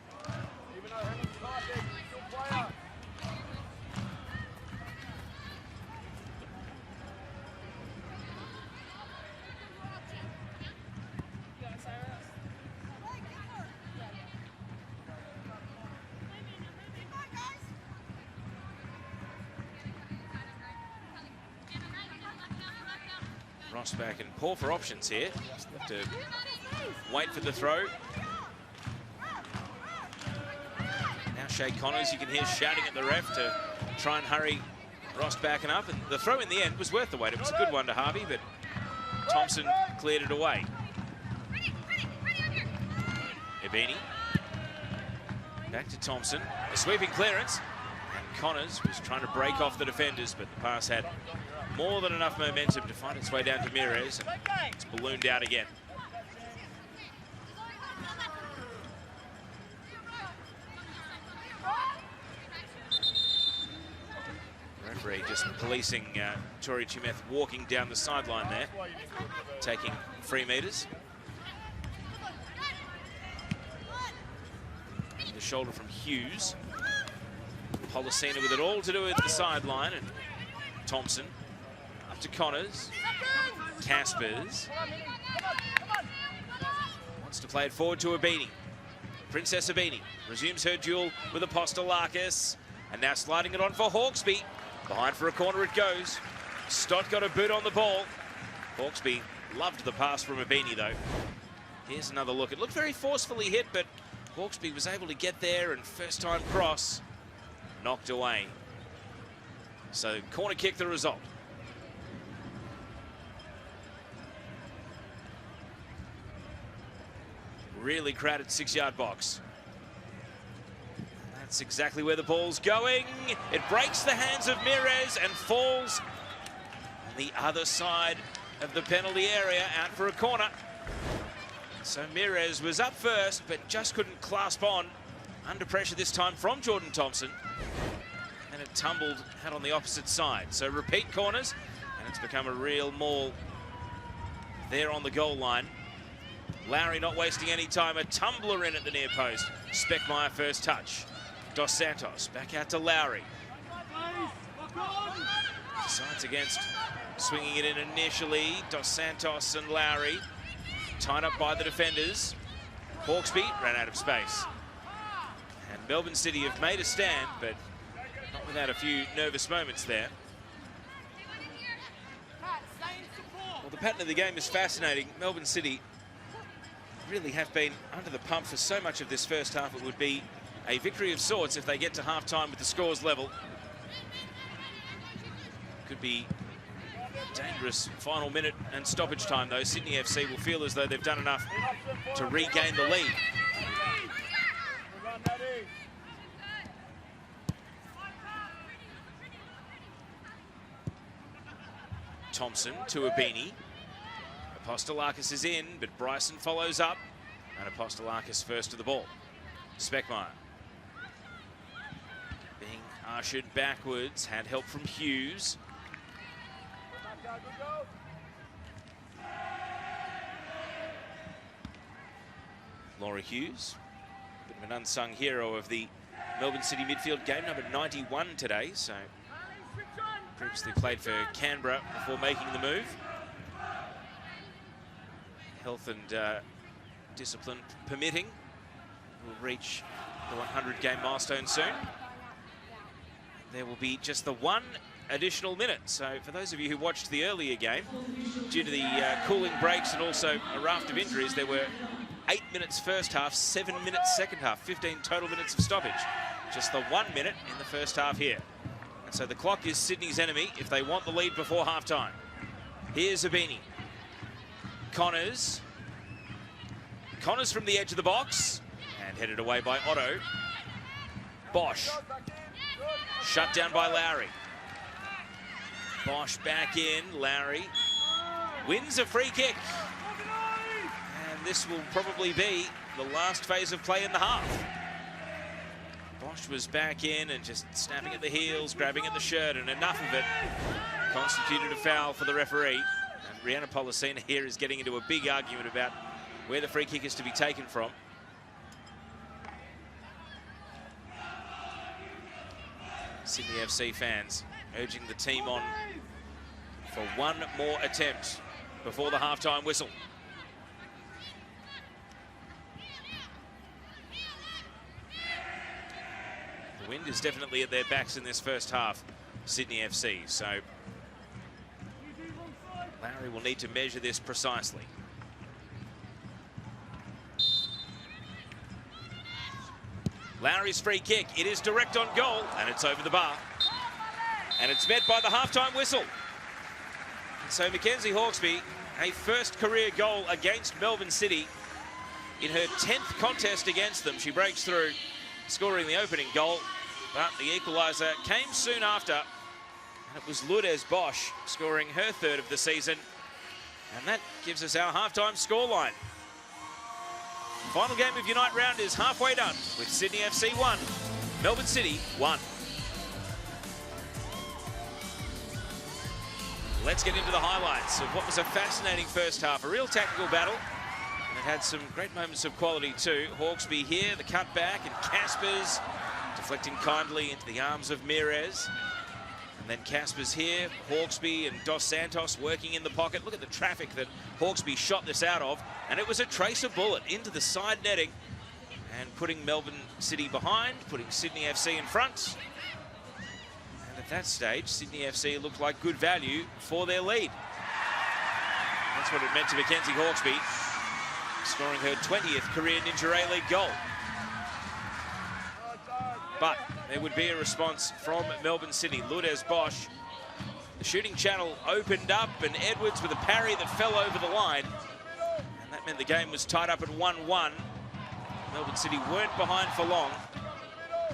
Rosbach and poor for options here. Just have to wait for the throw. Now Shay Connors, you can hear shouting at the ref to try and hurry Rosbach up. And the throw in the end was worth the wait. It was a good one to Harvey, but Thompson cleared it away. Ibini. Back to Thompson. A sweeping clearance. And Connors was trying to break off the defenders, but the pass had more than enough momentum to find its way down to Mires, and it's ballooned out again. Referee just policing Tori Chimeth walking down the sideline there, taking 3 metres. The shoulder from Hughes. Policina with it all to do with the sideline, and Thompson. To Connors. Caspers. Wants to play it forward to Ibini. Princess Ibini resumes her duel with Apostolakis. And now sliding it on for Hawkesby. Behind for a corner it goes. Stott got a boot on the ball. Hawkesby loved the pass from Ibini though. Here's another look. It looked very forcefully hit, but Hawkesby was able to get there, and first time cross knocked away. So corner kick the result. Really crowded 6-yard box. That's exactly where the ball's going. It breaks the hands of Mires and falls on the other side of the penalty area, out for a corner. So Mires was up first, but just couldn't clasp on. Under pressure this time from Jordan Thompson. And it tumbled out on the opposite side. So repeat corners, and it's become a real maul there on the goal line. Lowry not wasting any time, a tumbler in at the near post. Speckmeyer first touch. Dos Santos back out to Lowry. Decides against swinging it in initially. Dos Santos and Lowry tied up by the defenders. Hawkesby ran out of space. And Melbourne City have made a stand, but not without a few nervous moments there. Well, the pattern of the game is fascinating. Melbourne City really have been under the pump for so much of this first half. It would be a victory of sorts if they get to half-time with the scores level. Could be dangerous final minute and stoppage time, though. Sydney FC will feel as though they've done enough to regain the lead. Thompson to Ibini. Apostolakis is in, but Bryson follows up. And Apostolakis first to the ball. Speckmeyer. Being ushered backwards. Had help from Hughes. Laurie Hughes. Bit of an unsung hero of the Melbourne City midfield game. Number 91 today. So previously played for Canberra before making the move. Health and discipline permitting, will reach the 100-game milestone soon. There will be just the 1 additional minute. So for those of you who watched the earlier game, due to the cooling breaks and also a raft of injuries, there were 8 minutes first half, 7 minutes second half, 15 total minutes of stoppage. Just the 1 minute in the first half here. And so the clock is Sydney's enemy if they want the lead before half-time. Here's Ibini. Connors. Connors from the edge of the box and headed away by Otto. Bosch. Shut down by Lowry. Bosch back in. Lowry wins a free kick. this will probably be the last phase of play in the half. Bosch was back in and just snapping at the heels, grabbing at the shirt, and enough of it constituted a foul for the referee. And Rihanna Policina here is getting into a big argument about where the free kick is to be taken from. Sydney FC fans urging the team on for one more attempt before the halftime whistle. The wind is definitely at their backs in this first half, Sydney FC, so Lowry will need to measure this precisely. Lowry's free kick, it is direct on goal, and it's over the bar. And it's met by the halftime whistle. So Mackenzie Hawkesby, a first career goal against Melbourne City in her 10th contest against them. She breaks through, scoring the opening goal, but the equaliser came soon after, and it was Lourdes Bosch scoring her third of the season, and that gives us our halftime scoreline. Final game of Unite round is halfway done with Sydney FC 1, Melbourne City 1. Let's get into the highlights of what was a fascinating first half. A real tactical battle, and it had some great moments of quality too. Hawkesby here, the cutback, and Caspers deflecting kindly into the arms of Mires. And then Caspers here, Hawkesby and Dos Santos working in the pocket. Look at the traffic that Hawkesby shot this out of, and it was a tracer bullet into the side netting and putting Melbourne City behind, putting Sydney FC in front. And at that stage, Sydney FC looked like good value for their lead. That's what it meant to Mackenzie Hawkesby, scoring her 20th career Ninja A-League goal. But there would be a response from Melbourne City. Lourdes Bosch, the shooting channel opened up, and Edwards with a parry that fell over the line. And that meant the game was tied up at 1-1. Melbourne City weren't behind for long.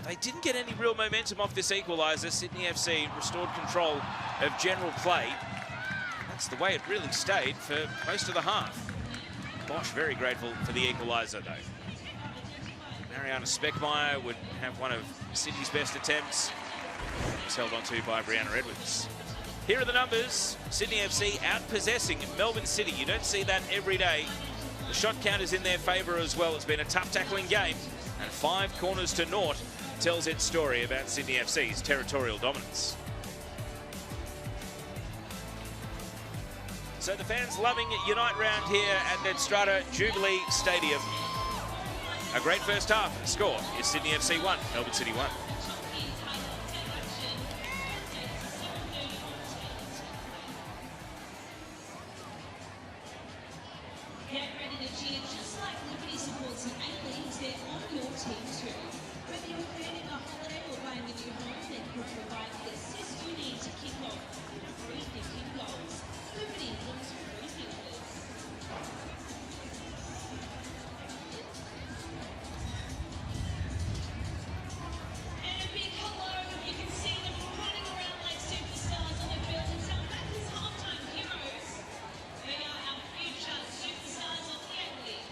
They didn't get any real momentum off this equaliser. Sydney FC restored control of general play. That's the way it really stayed for most of the half. Bosch very grateful for the equaliser though. Mariana Speckmeyer would have one of Sydney's best attempts. It was held onto by Brianna Edwards. Here are the numbers. Sydney FC out-possessing Melbourne City. You don't see that every day. The shot count is in their favour as well. It's been a tough tackling game, and 5 corners to naught tells its story about Sydney FC's territorial dominance. So the fans loving Unite round here at Netstrata Jubilee Stadium. A great first half. The score is Sydney FC 1, Melbourne City 1. Get ready to cheer just like Liberty supports the A-Leagues. They're on your team too. Whether you're planning a holiday or buying a new home, they can provide the assist you need to kick off with free 15 goals. Liberty wants free thinkers. And a big hello. You can see them running around like superstars on the field. And some back as halftime heroes. They are our future superstars of the A-League.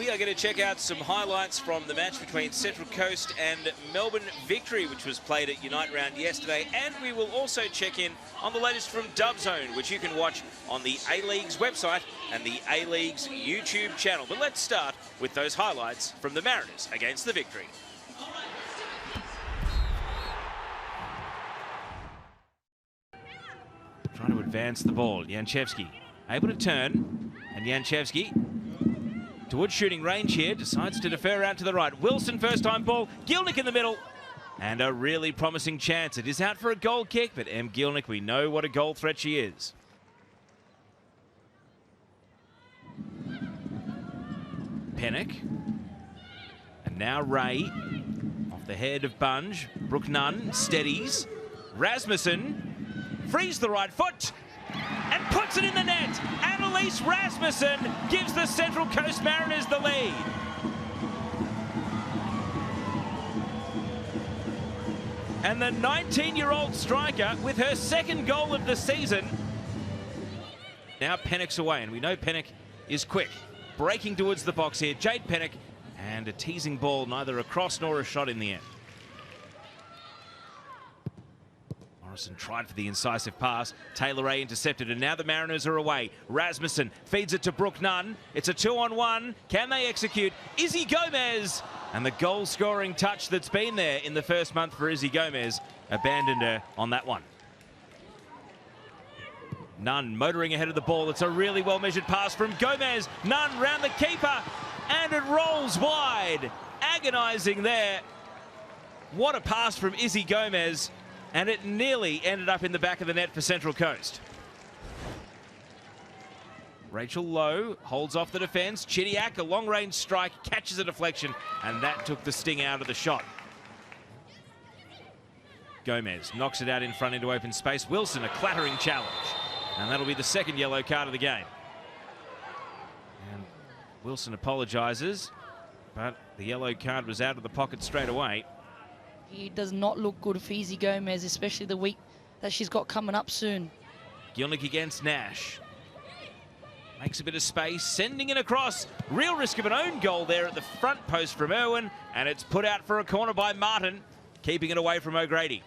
We are going to check out some highlights from the match between Central Coast and Melbourne Victory, which was played at Unite Round yesterday. And we will also check in on the latest from Dub Zone, which you can watch on the A-League's website and the A-League's YouTube channel. But let's start with those highlights from the Mariners against the Victory. Trying to advance the ball. Janchevski able to turn, and Janchevski towards shooting range here, decides to defer out to the right. Wilson, first time ball, Gilnick in the middle, and a really promising chance. It is out for a goal kick, but Gilnick, we know what a goal threat she is. Pennock, and now Ray, off the head of Bunge. Brooke Nunn steadies. Rasmussen frees the right foot and puts it in the net. Annalise Rasmussen gives the Central Coast Mariners the lead. And the 19-year-old striker with her second goal of the season. Now Pennock's away, and we know Pennock is quick. Breaking towards the box here, Jade Pennock, and a teasing ball, neither a cross nor a shot in the end. Morrison tried for the incisive pass. Taylor Ray intercepted, and now the Mariners are away. Rasmussen feeds it to Brooke Nunn. It's a 2-on-1. Can they execute? Izzy Gomez, and the goal-scoring touch that's been there in the first month for Izzy Gomez abandoned her on that one. Nunn motoring ahead of the ball. It's a really well-measured pass from Gomez. Nunn round the keeper, and it rolls wide. Agonising there. What a pass from Izzy Gomez. And it nearly ended up in the back of the net for Central Coast. Rachel Lowe holds off the defence. Chidiac, a long-range strike, catches a deflection, and that took the sting out of the shot. Gomez knocks it out in front into open space. Wilson, a clattering challenge. And that'll be the second yellow card of the game. And Wilson apologises, but the yellow card was out of the pocket straight away. It does not look good for Izzy Gomez, especially the week that she's got coming up soon. Gilnick against Nash. Makes a bit of space, sending it across. Real risk of an own goal there at the front post from Irwin, and it's put out for a corner by Martin, keeping it away from O'Grady.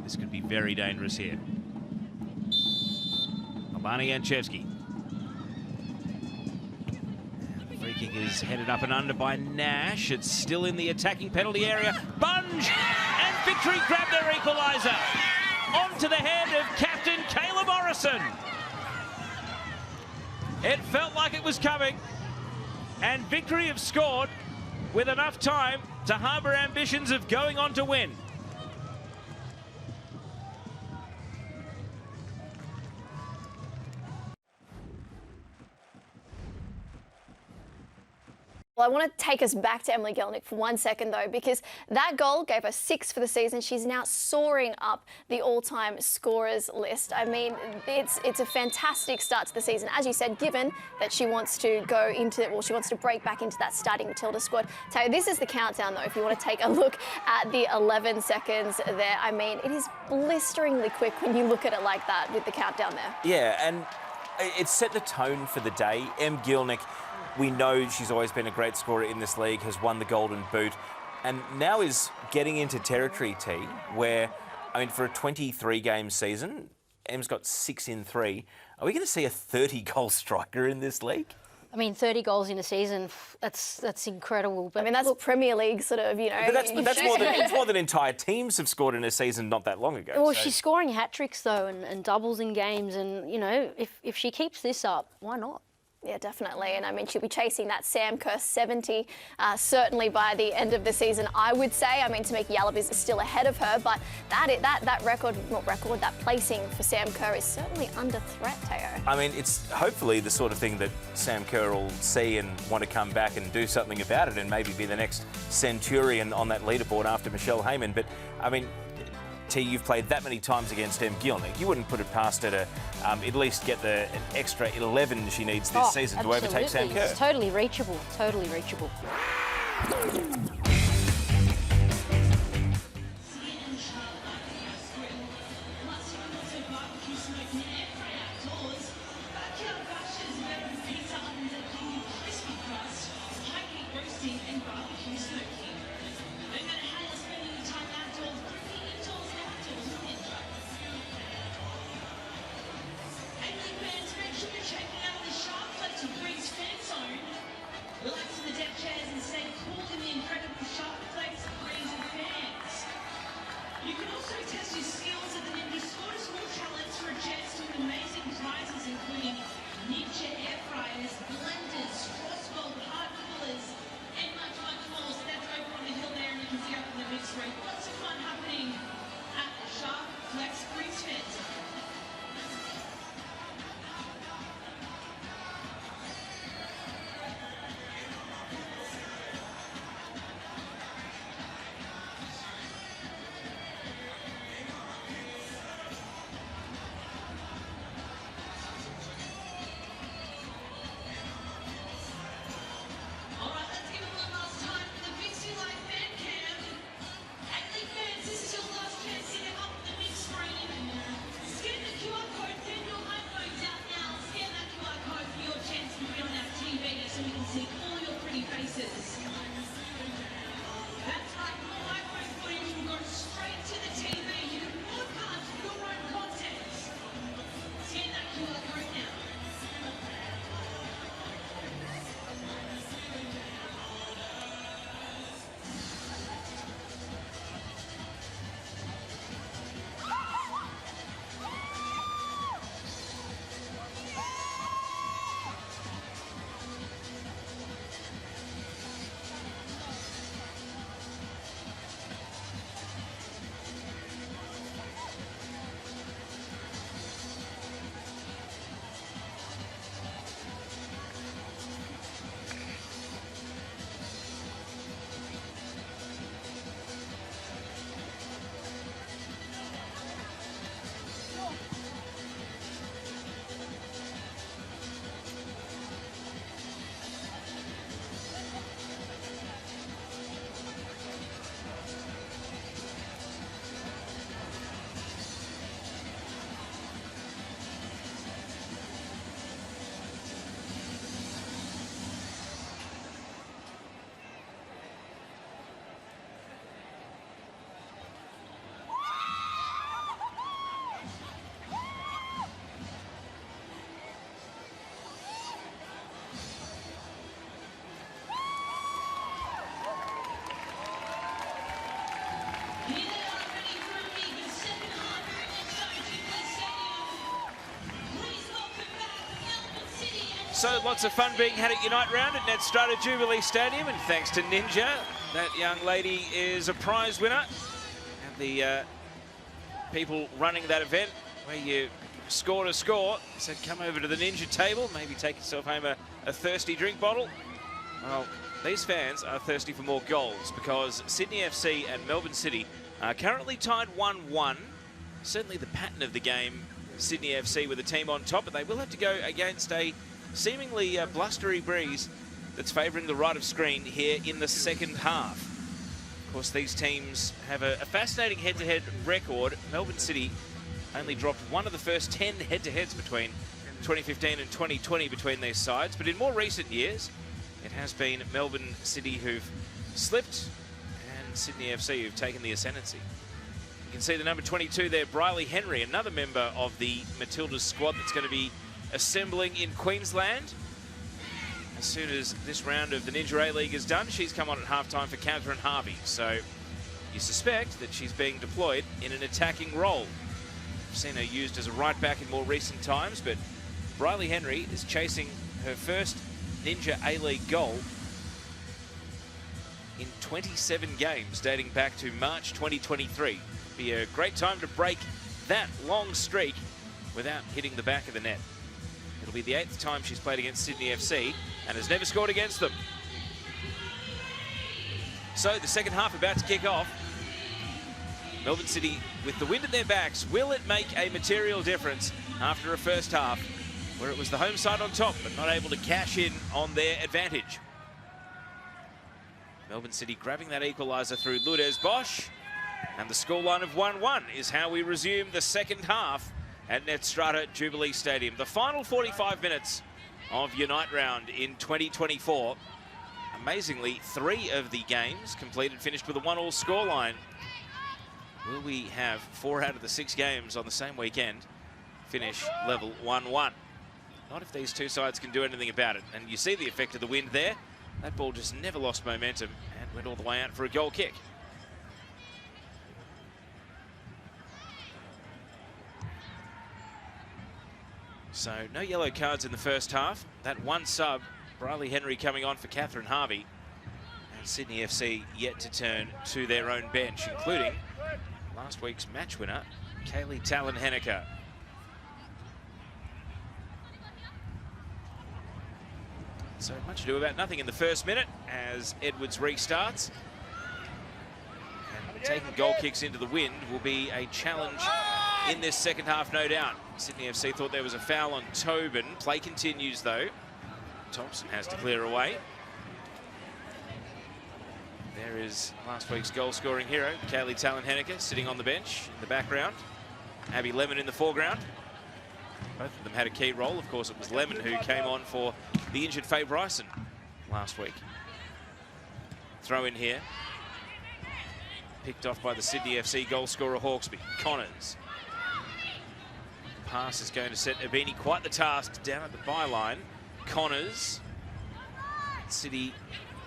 This could be very dangerous here. Alana Janchevski. Free kick is headed up and under by Nash. It's still in the attacking penalty area. Bunge and Victory grab their equaliser. Onto the head of captain Kayla Morrison. It felt like it was coming. And Victory have scored with enough time to harbour ambitions of going on to win. Well, I want to take us back to Emily Gilnick for 1 second, though, because that goal gave her 6 for the season. She's now soaring up the all-time scorers list. I mean, it's a fantastic start to the season, as you said, given that she wants to go into, well, she wants to break back into that starting Matilda squad. Tayo, this is the countdown, though, if you want to take a look at the 11 seconds there. I mean, it is blisteringly quick when you look at it like that with the countdown there. Yeah, and it set the tone for the day. Gilnick, we know she's always been a great scorer in this league, has won the Golden Boot, and now is getting into territory, T, where, I mean, for a 23-game season, Em's got 6 in 3. Are we going to see a 30-goal striker in this league? I mean, 30 goals in a season, that's incredible. But I mean, that's Premier League sort of, you know. But it's more than entire teams have scored in a season not that long ago. Well, so. She's scoring hat-tricks, though, and doubles in games, and, you know, if she keeps this up, why not? Yeah, definitely. And I mean, she'll be chasing that Sam Kerr 70 certainly by the end of the season, I would say. I mean, Tamika Yalov is still ahead of her, but that placing for Sam Kerr is certainly under threat, Tayo. I mean, it's hopefully the sort of thing that Sam Kerr will see and want to come back and do something about it and maybe be the next centurion on that leaderboard after Michelle Heyman. But, I mean, T, you've played that many times against Gilnick. You wouldn't put it past her to at least get an extra 11 she needs this season to overtake Sam Kerr. It's totally reachable, totally reachable. So lots of fun being had at Unite Round at Netstrata Jubilee Stadium, and thanks to Ninja, that young lady is a prize winner. And the people running that event, where you score to score, said come over to the Ninja table, maybe take yourself home a thirsty drink bottle. Well, these fans are thirsty for more goals, because Sydney FC and Melbourne City are currently tied 1-1. Certainly the pattern of the game, Sydney FC with a team on top, but they will have to go against a seemingly blustery breeze that's favouring the right of screen here in the second half. Of course, these teams have a fascinating head-to-head record. Melbourne City only dropped one of the first 10 head-to-heads between 2015 and 2020 between these sides, but in more recent years, it has been Melbourne City who've slipped and Sydney FC who've taken the ascendancy. You can see the number 22 there, Briley Henry, another member of the Matildas squad that's going to be assembling in Queensland. As soon as this round of the Ninja A-League is done, she's come on at halftime for Catherine Harvey. So you suspect that she's being deployed in an attacking role. We've seen her used as a right back in more recent times, but Briley Henry is chasing her first Ninja A-League goal in 27 games dating back to March 2023. Be a great time to break that long streak without hitting the back of the net. It'll be the 8th time she's played against Sydney FC and has never scored against them. So the second half about to kick off. Melbourne City with the wind at their backs. Will it make a material difference after a first half where it was the home side on top but not able to cash in on their advantage? Melbourne City grabbing that equaliser through Lourdes Bosch. And the scoreline of 1-1 is how we resume the second half at Netstrata Jubilee Stadium. The final 45 minutes of Unite Round in 2024. Amazingly, 3 of the games completed finished with a 1-1 scoreline. Will we have 4 out of the 6 games on the same weekend finish level 1-1? Not if these two sides can do anything about it. And you see the effect of the wind there. That ball just never lost momentum and went all the way out for a goal kick. So no yellow cards in the first half. That one sub, Briley Henry coming on for Catherine Harvey. And Sydney FC yet to turn to their own bench, including last week's match winner, Kaylee Talon-Henniker. So much ado about nothing in the first minute as Edwards restarts. And taking goal kicks into the wind will be a challenge in this second half, no doubt. Sydney FC thought there was a foul on Tobin. Play continues, though. Thompson has to clear away. There is last week's goal-scoring hero, Kaylee Talon-Henniker, sitting on the bench in the background. Abby Lemon in the foreground. Both of them had a key role. Of course, it was Lemon who came on for the injured Faye Bryson last week. Throw in here. Picked off by the Sydney FC goal-scorer Hawkesby. Connors. Pass is going to set Abini quite the task down at the byline. Connors. City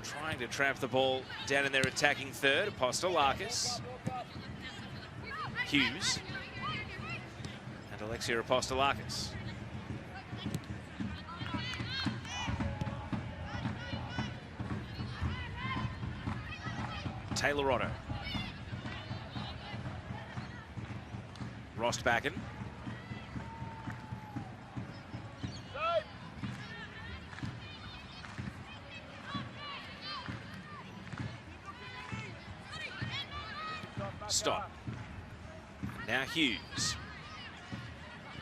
trying to trap the ball down in their attacking third. Apostolakis. Hughes. And Alexia Apostolakis. Taylor Otto. Rostbacken. Stop. Now Hughes.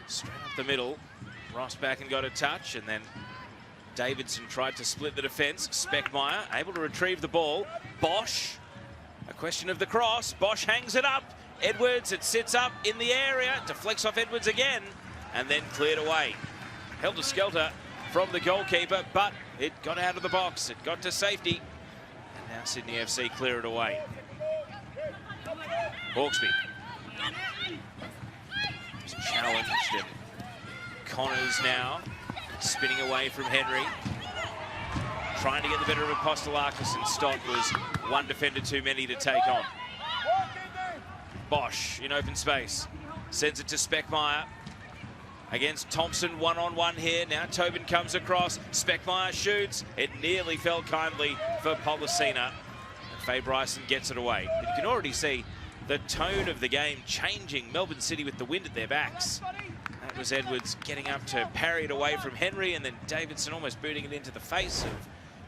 Straight up the middle. Rostbacken got a touch, and then Davidson tried to split the defence. Speckmeyer able to retrieve the ball. Bosch. A question of the cross. Bosch hangs it up. Edwards, it sits up in the area. Deflects off Edwards again, and then cleared away. Helter-skelter from the goalkeeper, but it got out of the box. It got to safety. And now Sydney FC clear it away. Hawkesby. Challenged him. Connors now spinning away from Henry. Trying to get the better of Apostolakis, and Stott was one defender too many to take on. Bosch in open space. Sends it to Speckmeyer. against Thompson, one-on-one here. Now Tobin comes across, Speckmeyer shoots. It nearly fell kindly for Polisina. And Faye Bryson gets it away. And you can already see the tone of the game changing. Melbourne City with the wind at their backs. That was Edwards getting up to parry it away from Henry, and then Davidson almost booting it into the face of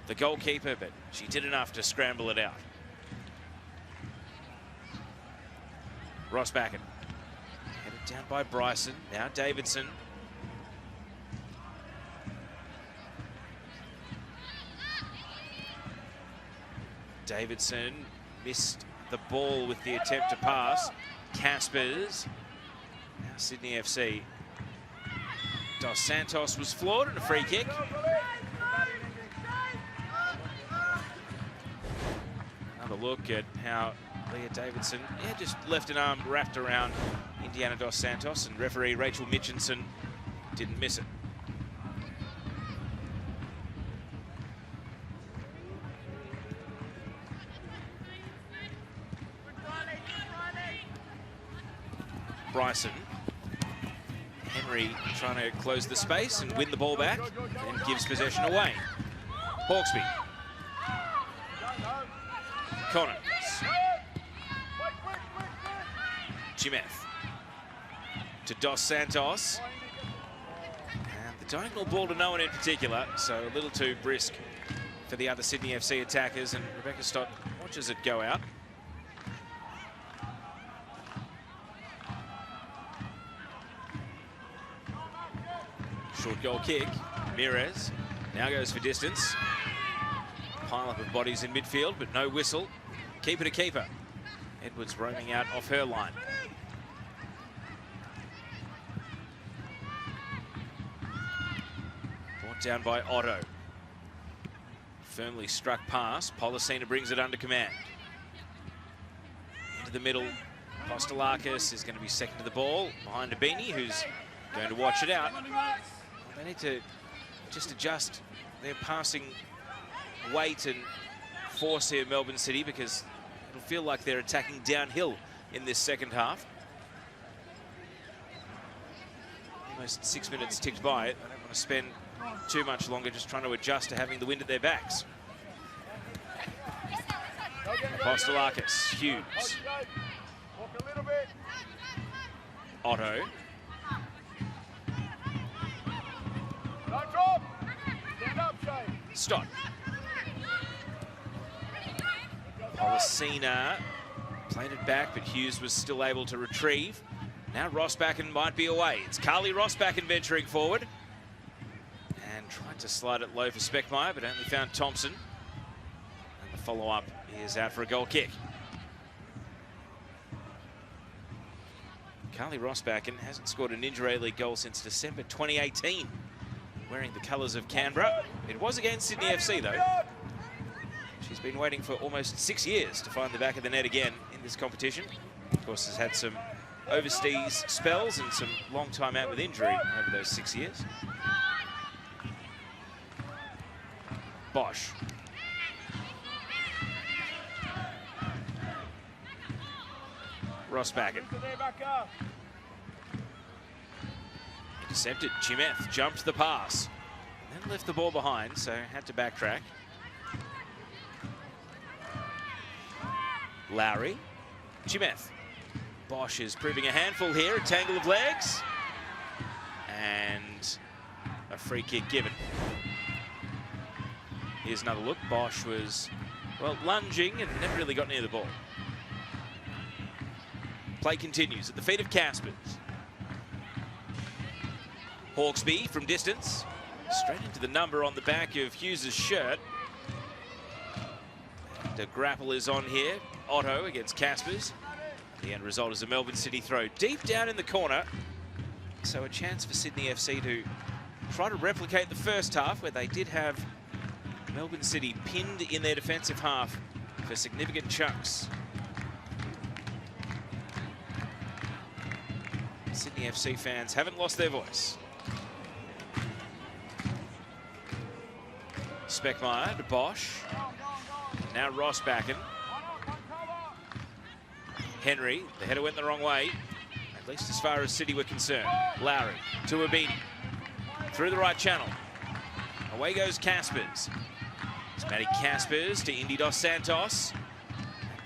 the goalkeeper, but she did enough to scramble it out. Rossbacken headed down by Bryson. Now Davidson. Davidson missed the ball with the attempt to pass. Caspers. Now Sydney FC. Dos Santos was floored and a free kick. Another look at how Leah Davidson, just left an arm wrapped around Indiana Dos Santos, and referee Rachel Mitchinson didn't miss it. Bryson. Henry trying to close the space and win the ball back, and gives possession away. Hawkesby. Connors. Jimeth. To Dos Santos. And the diagonal ball to no one in particular, so a little too brisk for the other Sydney FC attackers, and Rebecca Stott watches it go out. Short goal kick. Mirez now goes for distance. Pile up of bodies in midfield, but no whistle. Keeper to keeper. Edwards roaming out off her line. Brought down by Otto. Firmly struck pass. Polisina brings it under command. Into the middle. Kostelakis is going to be second to the ball. Behind Abini, who's going to watch it out. They need to just adjust their passing weight and force here, Melbourne City, because it'll feel like they're attacking downhill in this second half. Almost 6 minutes ticked by. They don't want to spend too much longer just trying to adjust to having the wind at their backs. Kostelakis, Hughes. Otto. Stott. Polisina played it back, but Hughes was still able to retrieve. Now Rossbacken might be away. It's Carly Rossbacken venturing forward. And tried to slide it low for Speckmeyer, but only found Thompson. And the follow-up is out for a goal kick. Carly Rossbacken hasn't scored an Inter-A League goal since December 2018. Wearing the colours of Canberra. It was against Sydney FC though. She's been waiting for almost 6 years to find the back of the net again in this competition. Of course, has had some overseas spells and some long time out with injury over those 6 years. Bosch. Rossbacken. Intercepted. Jimeth jumped the pass. And then left the ball behind, so had to backtrack. Lowry. Jimeth. Bosch is proving a handful here. A tangle of legs. And a free kick given. Here's another look. Bosch was, well, lunging and never really got near the ball. Play continues at the feet of Caspers. Hawkesby from distance. Straight into the number on the back of Hughes' shirt. The grapple is on here. Otto against Caspers. The end result is a Melbourne City throw deep down in the corner. So a chance for Sydney FC to try to replicate the first half, where they did have Melbourne City pinned in their defensive half for significant chunks. Sydney FC fans haven't lost their voice. Speckmeyer to Bosch. Now Rossbacken. Henry, the header went the wrong way. at least as far as City were concerned. Lowry to Abini, through the right channel. Away goes Caspers. It's Maddie Caspers to Indy Dos Santos.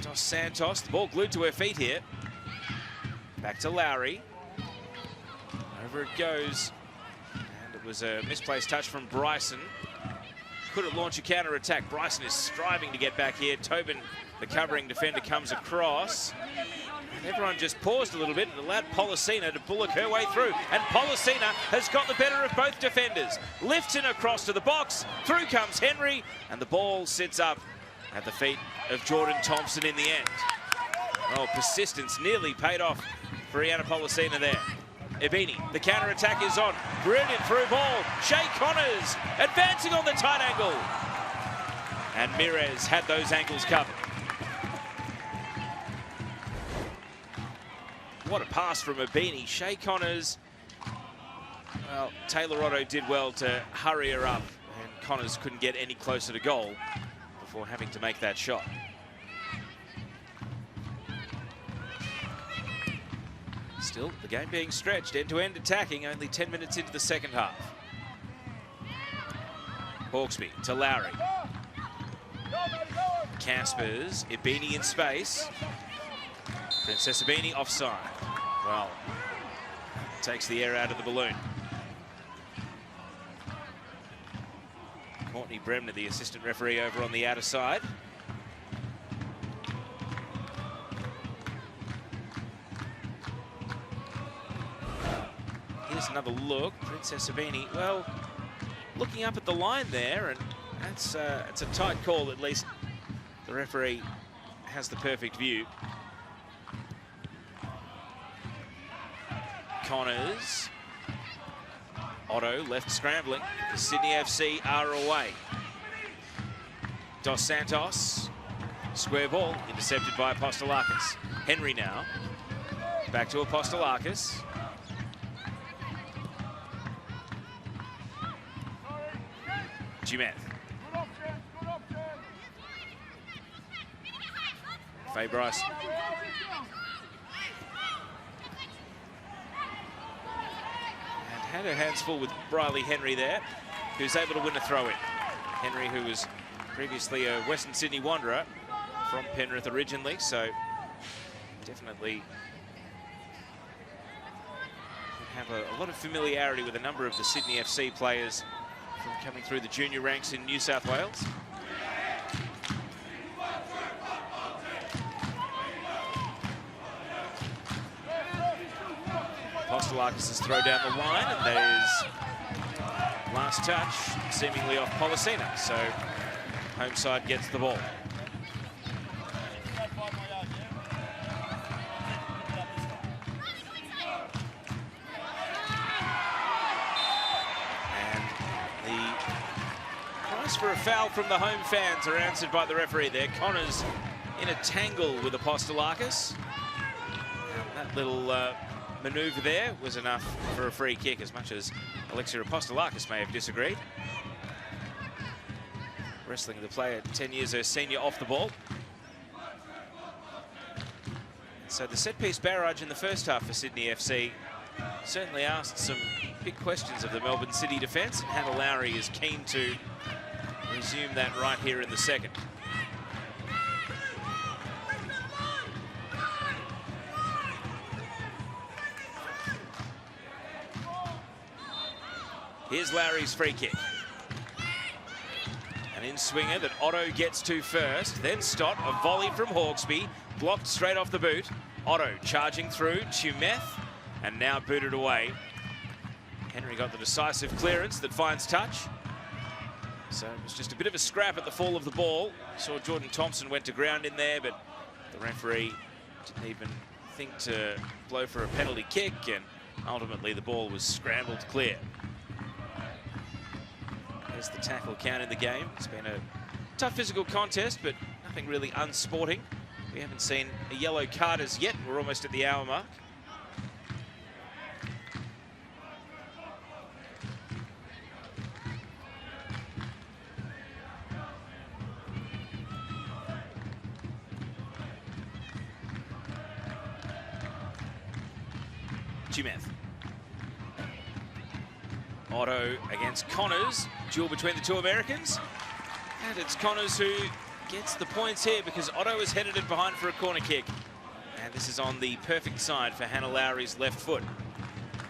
Dos Santos, the ball glued to her feet here. Back to Lowry. Over it goes. And it was a misplaced touch from Bryson. Couldn't launch a counter-attack. Bryson is striving to get back here. Tobin, the covering defender, comes across. And everyone just paused a little bit and allowed Policina to bullock her way through. And Policina has got the better of both defenders. Lifts in across to the box. Through comes Henry. And the ball sits up at the feet of Jordan Thompson in the end. Oh, persistence nearly paid off for Rihanna Policina there. Ebini, the counter-attack is on. Brilliant through ball. Shay Connors advancing on the tight angle. And Mirez had those ankles covered. What a pass from Ebini. Shay Connors, well, Taylor Otto did well to hurry her up, and Connors couldn't get any closer to goal before having to make that shot. Still, the game being stretched, end-to-end attacking, only 10 minutes into the second half. Hawksby to Lowry. Caspers, Ebini in space. Princess Ebini offside. Well, takes the air out of the balloon. Courtney Bremner, the assistant referee, over on the outer side. Here's another look. Princess Ebini, well, looking up at the line there, and it's a tight call. At least the referee has the perfect view. Connors. Otto left scrambling. Sydney FC are away. Dos Santos. Square ball intercepted by Apostolakis. Henry now. Back to Apostolakis. Jumeth. Faye Bryce. Had her hands full with Briley Henry there, who's able to win a throw-in. Henry, who was previously a Western Sydney Wanderer from Penrith originally, so definitely have a lot of familiarity with a number of the Sydney FC players from coming through the junior ranks in New South Wales. Apostolakis' throw down the line, and there's last touch, seemingly off Policina. So home side gets the ball. And the cries for a foul from the home fans are answered by the referee there. Connors in a tangle with Apostolakis. And that little manoeuvre there was enough for a free kick, as much as Alexia Apostolakis may have disagreed. Wrestling the player 10 years her senior off the ball. So the set-piece barrage in the first half for Sydney FC certainly asked some big questions of the Melbourne City defence. Hannah Lowry is keen to resume that right here in the second. Here's Lowry's free kick. An in-swinger that Otto gets to first. Then Stott, a volley from Hawksby. Blocked straight off the boot. Otto charging through. Tumeth. And now booted away. Henry got the decisive clearance that finds touch. So it was just a bit of a scrap at the fall of the ball. Saw Jordan Thompson went to ground in there, but the referee didn't even think to blow for a penalty kick, and ultimately the ball was scrambled clear. There's the tackle count in the game. It's been a tough physical contest, but nothing really unsporting. We haven't seen a yellow card as yet. We're almost at the hour mark. Tumeth. Otto against Connors, duel between the two Americans. And it's Connors who gets the points here because Otto is headed it behind for a corner kick. And this is on the perfect side for Hannah Lowry's left foot.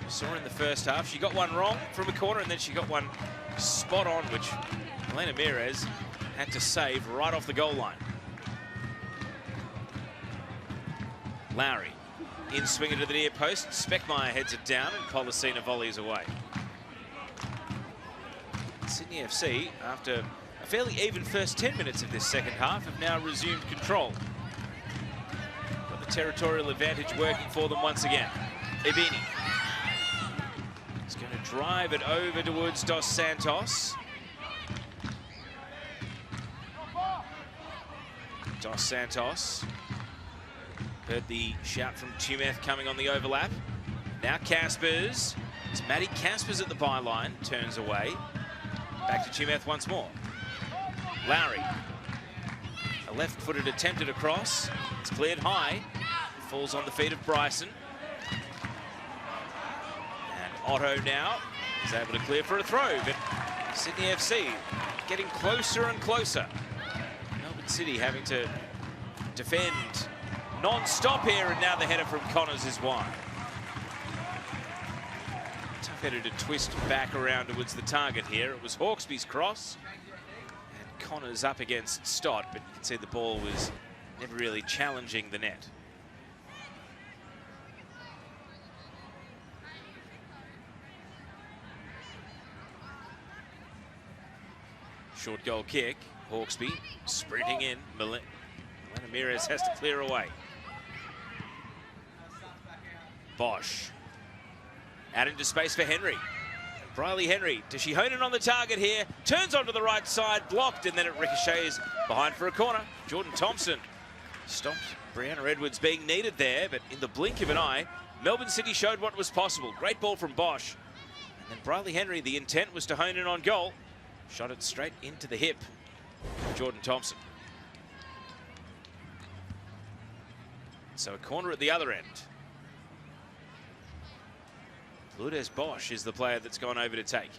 We saw her in the first half. She got one wrong from a corner and then she got one spot on, which Elena Mires had to save right off the goal line. Lowry in swinger to the near post. Speckmeyer heads it down and Policina volleys away. Sydney FC, after a fairly even first 10 minutes of this second half, have now resumed control. Got the territorial advantage working for them once again. Ibini is going to drive it over towards Dos Santos. Dos Santos heard the shout from Tumeth coming on the overlap. Now Caspers. It's Maddie Caspers at the byline, turns away. Back to Tumeth once more. Lowry. A left-footed attempted across. It's cleared high. Falls on the feet of Bryson. And Otto now is able to clear for a throw, but Sydney FC getting closer and closer. Melbourne City having to defend non-stop here, and now the header from Connors is wide. Tough header to twist back around towards the target here. It was Hawkesby's cross, and Connors up against Stott, but you can see the ball was never really challenging the net. Short goal kick, Hawkesby sprinting in. Elena Mires has to clear away. Bosch. Out into space for Henry. Briley Henry, does she hone in on the target here? Turns onto the right side, blocked, and then it ricochets behind for a corner. Jordan Thompson stopped Brianna Edwards being needed there, but in the blink of an eye, Melbourne City showed what was possible. Great ball from Bosch. And then Briley Henry, the intent was to hone in on goal. Shot it straight into the hip. Jordan Thompson. So a corner at the other end. Lourdes Bosch is the player that's gone over to take.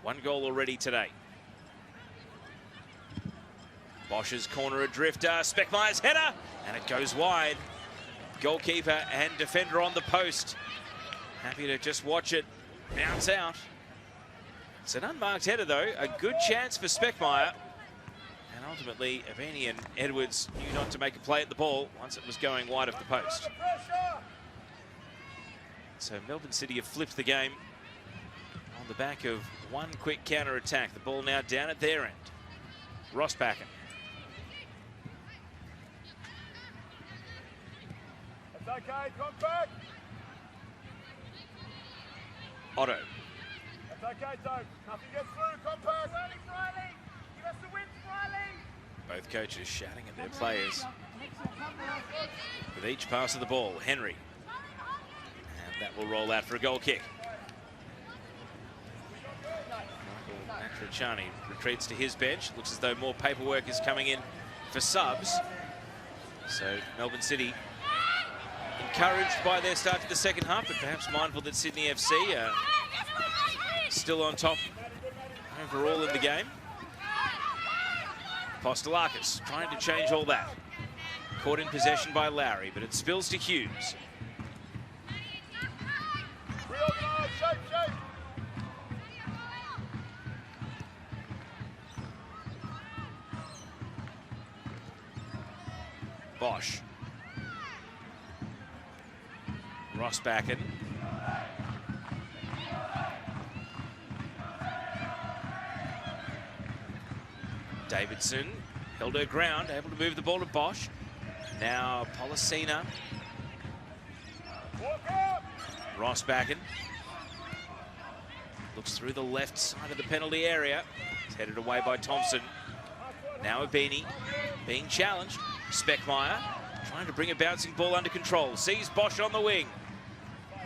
One goal already today. Bosch's corner a drifter, Speckmeyer's header, and it goes wide. Goalkeeper and defender on the post. Happy to just watch it bounce out. It's an unmarked header though, a good chance for Speckmeyer. And ultimately, Aveni and Edwards knew not to make a play at the ball once it was going wide of the post. So Melbourne City have flipped the game on the back of one quick counter-attack. The ball now down at their end. Rossbacken. That's okay, come back. Otto. That's okay, Doug. Nothing gets through, compact. Riley, give us the win, Riley. Both coaches shouting at their players with each pass of the ball. Henry. And that will roll out for a goal kick. Michael Matriciani retreats to his bench. Looks as though more paperwork is coming in for subs. So Melbourne City encouraged by their start to the second half, but perhaps mindful that Sydney FC are still on top overall in the game. Postelakis trying to change all that. Caught in possession by Lowry, but it spills to Hughes. Reorganise, shape, shape. Bosch. Rossbacken. Davidson held her ground, able to move the ball to Bosch. Now Policina. Rossbacken. Looks through the left side of the penalty area. It's headed away by Thompson. Now Abini being challenged. Speckmeyer trying to bring a bouncing ball under control. Sees Bosch on the wing.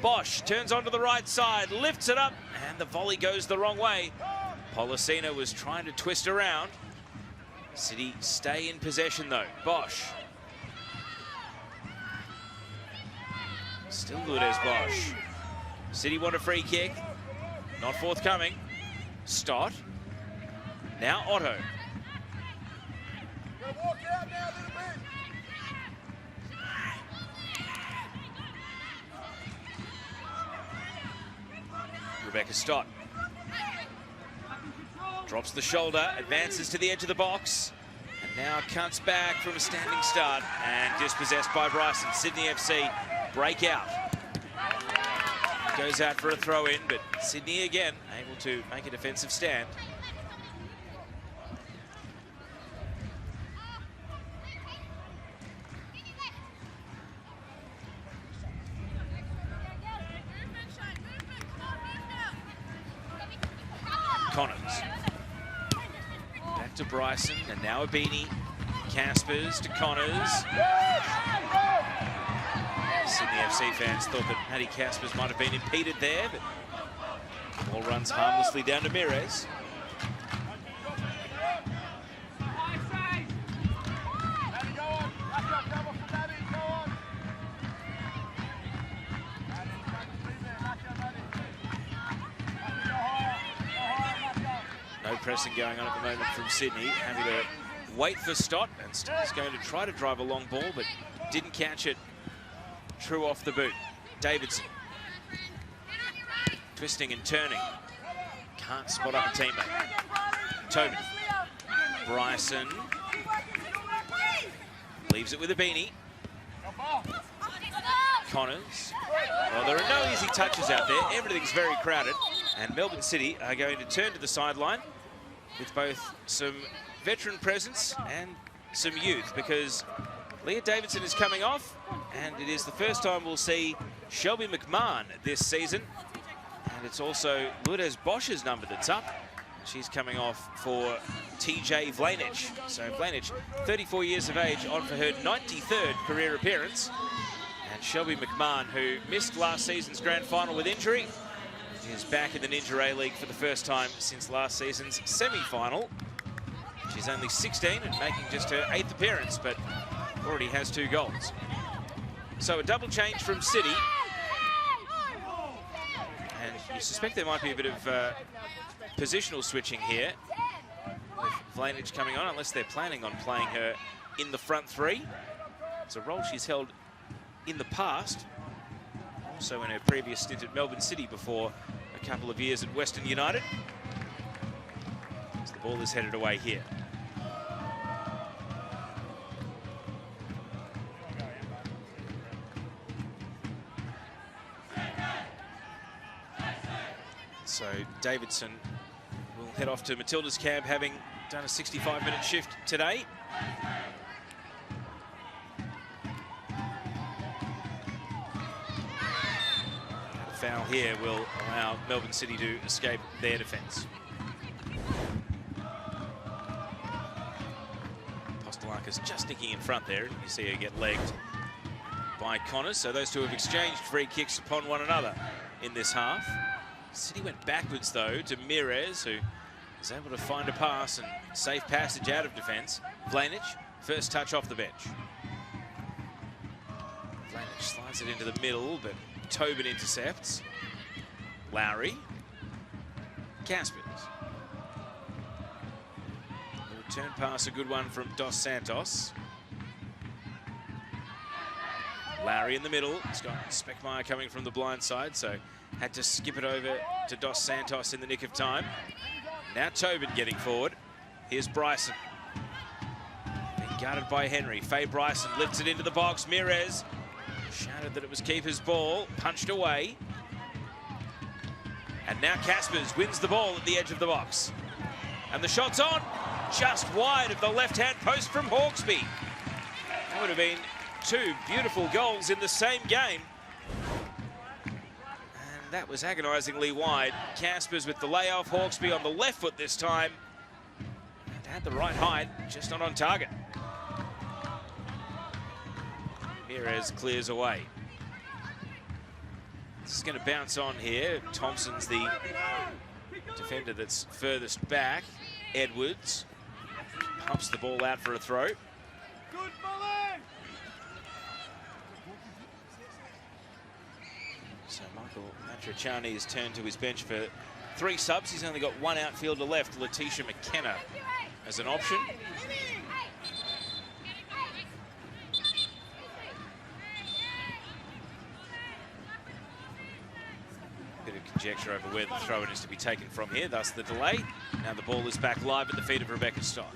Bosch turns onto the right side, lifts it up, and the volley goes the wrong way. Policina was trying to twist around. City stay in possession though. Bosch. Still Lourdes Bosch. City want a free kick. Not forthcoming. Stott. Now Otto. Walk out now a little bit. Rebecca Stott. Drops the shoulder, advances to the edge of the box, and now cuts back from a standing start and dispossessed by Bryson. Sydney FC break out. Goes out for a throw in, but Sydney again able to make a defensive stand. Connors. Back to Bryson, and now Abini. Caspers to Connors. Sydney FC fans thought that Maddie Caspers might have been impeded there, but the ball runs harmlessly down to Mires. No pressing going on at the moment from Sydney. Having to wait for Stott, and Stott's going to try to drive a long ball, but didn't catch it. True off the boot. Davidson. Twisting and turning. Can't spot up a teammate. Tobin. Bryson. Leaves it with Abini. Connors. Well, there are no easy touches out there. Everything's very crowded. And Melbourne City are going to turn to the sideline with both some veteran presence and some youth, because Leah Davidson is coming off, and it is the first time we'll see Shelby McMahon this season. And it's also Lourdes Bosch's number that's up. She's coming off for TJ Vlanic. So Vlanic, 34 years of age, on for her 93rd career appearance. And Shelby McMahon, who missed last season's grand final with injury, is back in the Ninja A-League for the first time since last season's semi-final. She's only 16 and making just her 8th appearance, but already has 2 goals. So a double change from City. And you suspect there might be a bit of positional switching here, with Vlanic coming on, unless they're planning on playing her in the front three. It's a role she's held in the past, also in her previous stint at Melbourne City before a couple of years at Western United. As the ball is headed away here. So Davidson will head off to Matilda's camp, having done a 65-minute shift today. A foul here will allow Melbourne City to escape their defence. Postelakis just sticking in front there. You see her get legged by Connors. So those two have exchanged free kicks upon one another in this half. City went backwards, though, to Mires, who is able to find a pass and safe passage out of defence. Vlanic, first touch off the bench. Vlanic slides it into the middle, but Tobin intercepts. Lowry. Caspers. The return pass, a good one from Dos Santos. Lowry in the middle. It's got Speckmeyer coming from the blind side, so had to skip it over to Dos Santos in the nick of time. Now Tobin getting forward. Here's Bryson. Being guarded by Henry. Faye Bryson lifts it into the box. Mires shouted that it was keeper's ball. Punched away. And now Caspers wins the ball at the edge of the box. And the shot's on. Just wide of the left-hand post from Hawkesby. That would have been 2 beautiful goals in the same game. That was agonisingly wide. Caspers with the layoff. Hawkesby on the left foot this time. And had the right height, just not on target. Mires clears away. This is going to bounce on here. Thompson's the defender that's furthest back. Edwards pumps the ball out for a throw. Good volley! So Michael Matriciani has turned to his bench for 3 subs. He's only got 1 outfielder left, Letitia McKenna, as an option. Bit of conjecture over where the throw-in is to be taken from here, thus the delay. Now the ball is back live at the feet of Rebecca Stott.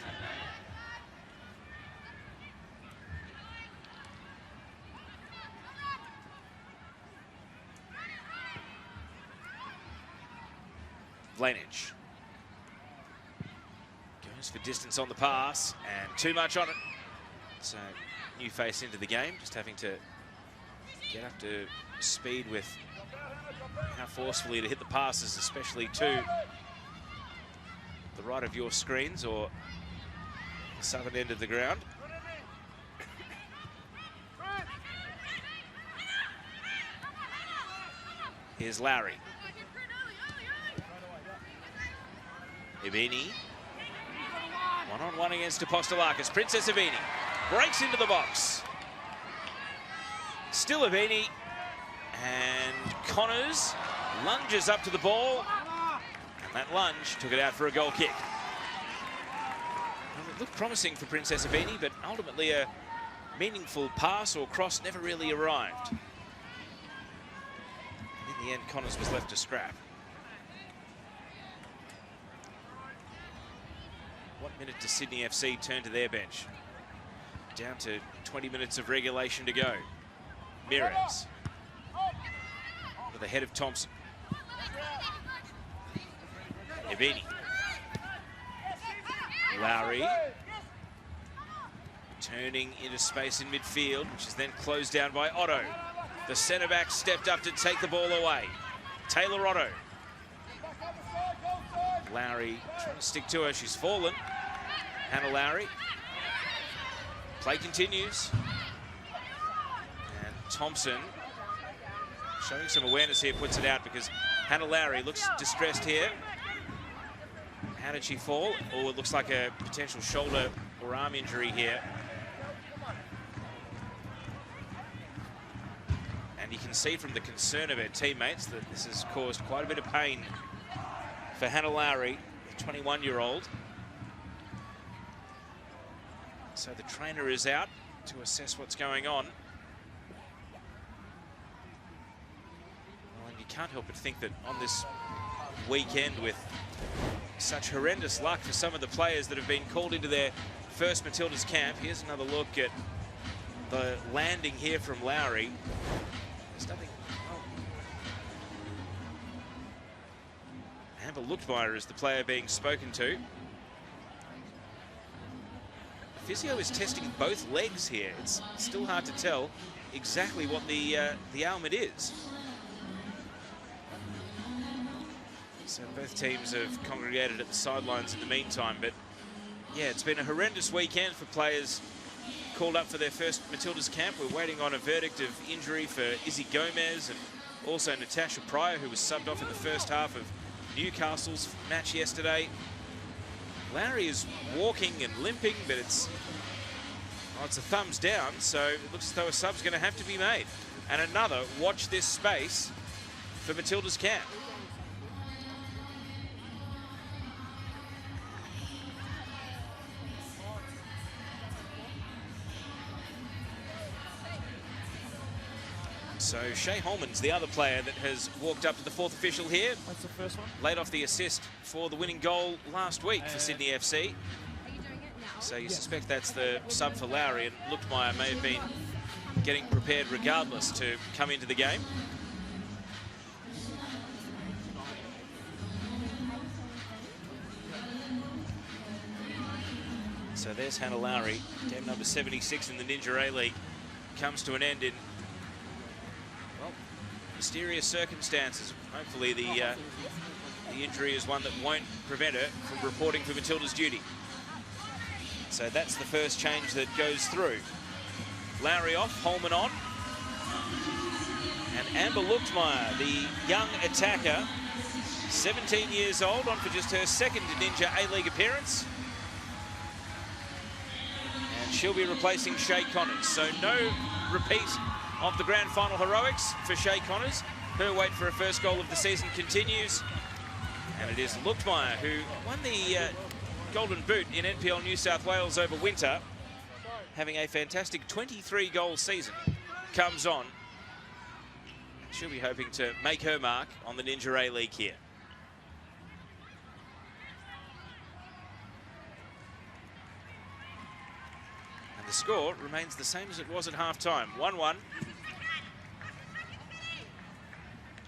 Vlanich goes for distance on the pass and too much on it. So new face into the game, just having to get up to speed with how forcefully to hit the passes, especially to the right of your screens or the southern end of the ground. Here's Lowry. Ibini, 1-on-1 against Apostolakis. Princess Ibini breaks into the box. Still Ibini, and Connors lunges up to the ball, and that lunge took it out for a goal kick. Well, it looked promising for Princess Ibini, but ultimately a meaningful pass or cross never really arrived. And in the end, Connors was left to scrap. 1 minute to Sydney FC turn to their bench. Down to 20 minutes of regulation to go. Mires with the head of Thompson. Ibini. Lowry. Turning into space in midfield, which is then closed down by Otto. The centre-back stepped up to take the ball away. Taylor Otto. Lowry trying to stick to her. She's fallen. Hannah Lowry. Play continues. And Thompson, showing some awareness here, puts it out because Hannah Lowry looks distressed here. How did she fall? Oh, it looks like a potential shoulder or arm injury here. And you can see from the concern of her teammates that this has caused quite a bit of pain for Hannah Lowry, the 21-year-old. So the trainer is out to assess what's going on. Well, and you can't help but think that on this weekend with such horrendous luck for some of the players that have been called into their first Matildas camp. Here's another look at the landing here from Lowry. There's nothing. Amber Luchtmeyer is the player being spoken to. Physio is testing both legs here. It's still hard to tell exactly what the ailment is. So both teams have congregated at the sidelines in the meantime, but yeah, it's been a horrendous weekend for players called up for their first Matildas camp. We're waiting on a verdict of injury for Izzy Gomez and also Natasha Pryor, who was subbed off in the first half of Newcastle's match yesterday. Lowry is walking and limping, but it's a thumbs down, so it looks as though a sub's going to have to be made. And another, watch this space for Matilda's camp. So Shay Holman's the other player that has walked up to the fourth official here. That's the first one. Laid off the assist for the winning goal last week for Sydney FC. So you suspect that's the sub for Lowry, and Luchtmeyer may have been getting prepared regardless to come into the game. So there's Hannah Lowry, game number 76 in the Ninja A-League, comes to an end in, well, mysterious circumstances. Hopefully the injury is one that won't prevent her from reporting for Matilda's duty. So that's the first change that goes through. Lowry off, Holman on. And Amber Luchtmeyer, the young attacker, 17 years old, on for just her second Ninja A-League appearance. And she'll be replacing Shay Connors. So no repeat of the grand final heroics for Shay Connors. her wait for her first goal of the season continues. And it is Luchtmeyer who won the Golden Boot in NPL New South Wales over winter, having a fantastic 23-goal season, comes on. She'll be hoping to make her mark on the Ninja A-League here. And the score remains the same as it was at half-time, 1-1.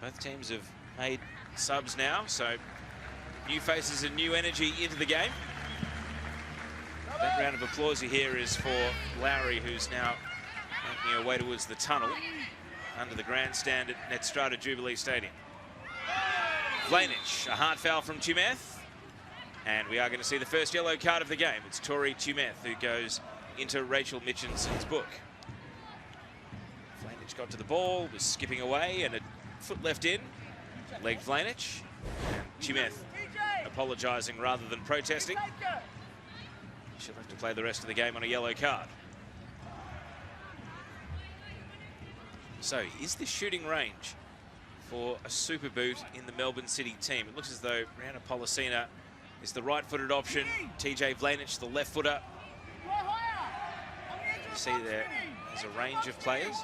Both teams have made subs now, so new faces and new energy into the game. That round of applause you hear is for Lowry, who's now making her way towards the tunnel under the grandstand at Netstrata Jubilee Stadium. Vlanich, a hard foul from Tumeth, and we are going to see the first yellow card of the game. It's Tori Tumeth who goes into Rachel Mitchinson's book. Vlanich got to the ball, was skipping away, and a foot left in. Leg Vlanich. Tumeth apologising rather than protesting. She'll have to play the rest of the game on a yellow card. So, is this shooting range for a super boot in the Melbourne City team? It looks as though Rihanna Policina is the right-footed option. TJ Vlanich, the left-footer. You see there's a range of players.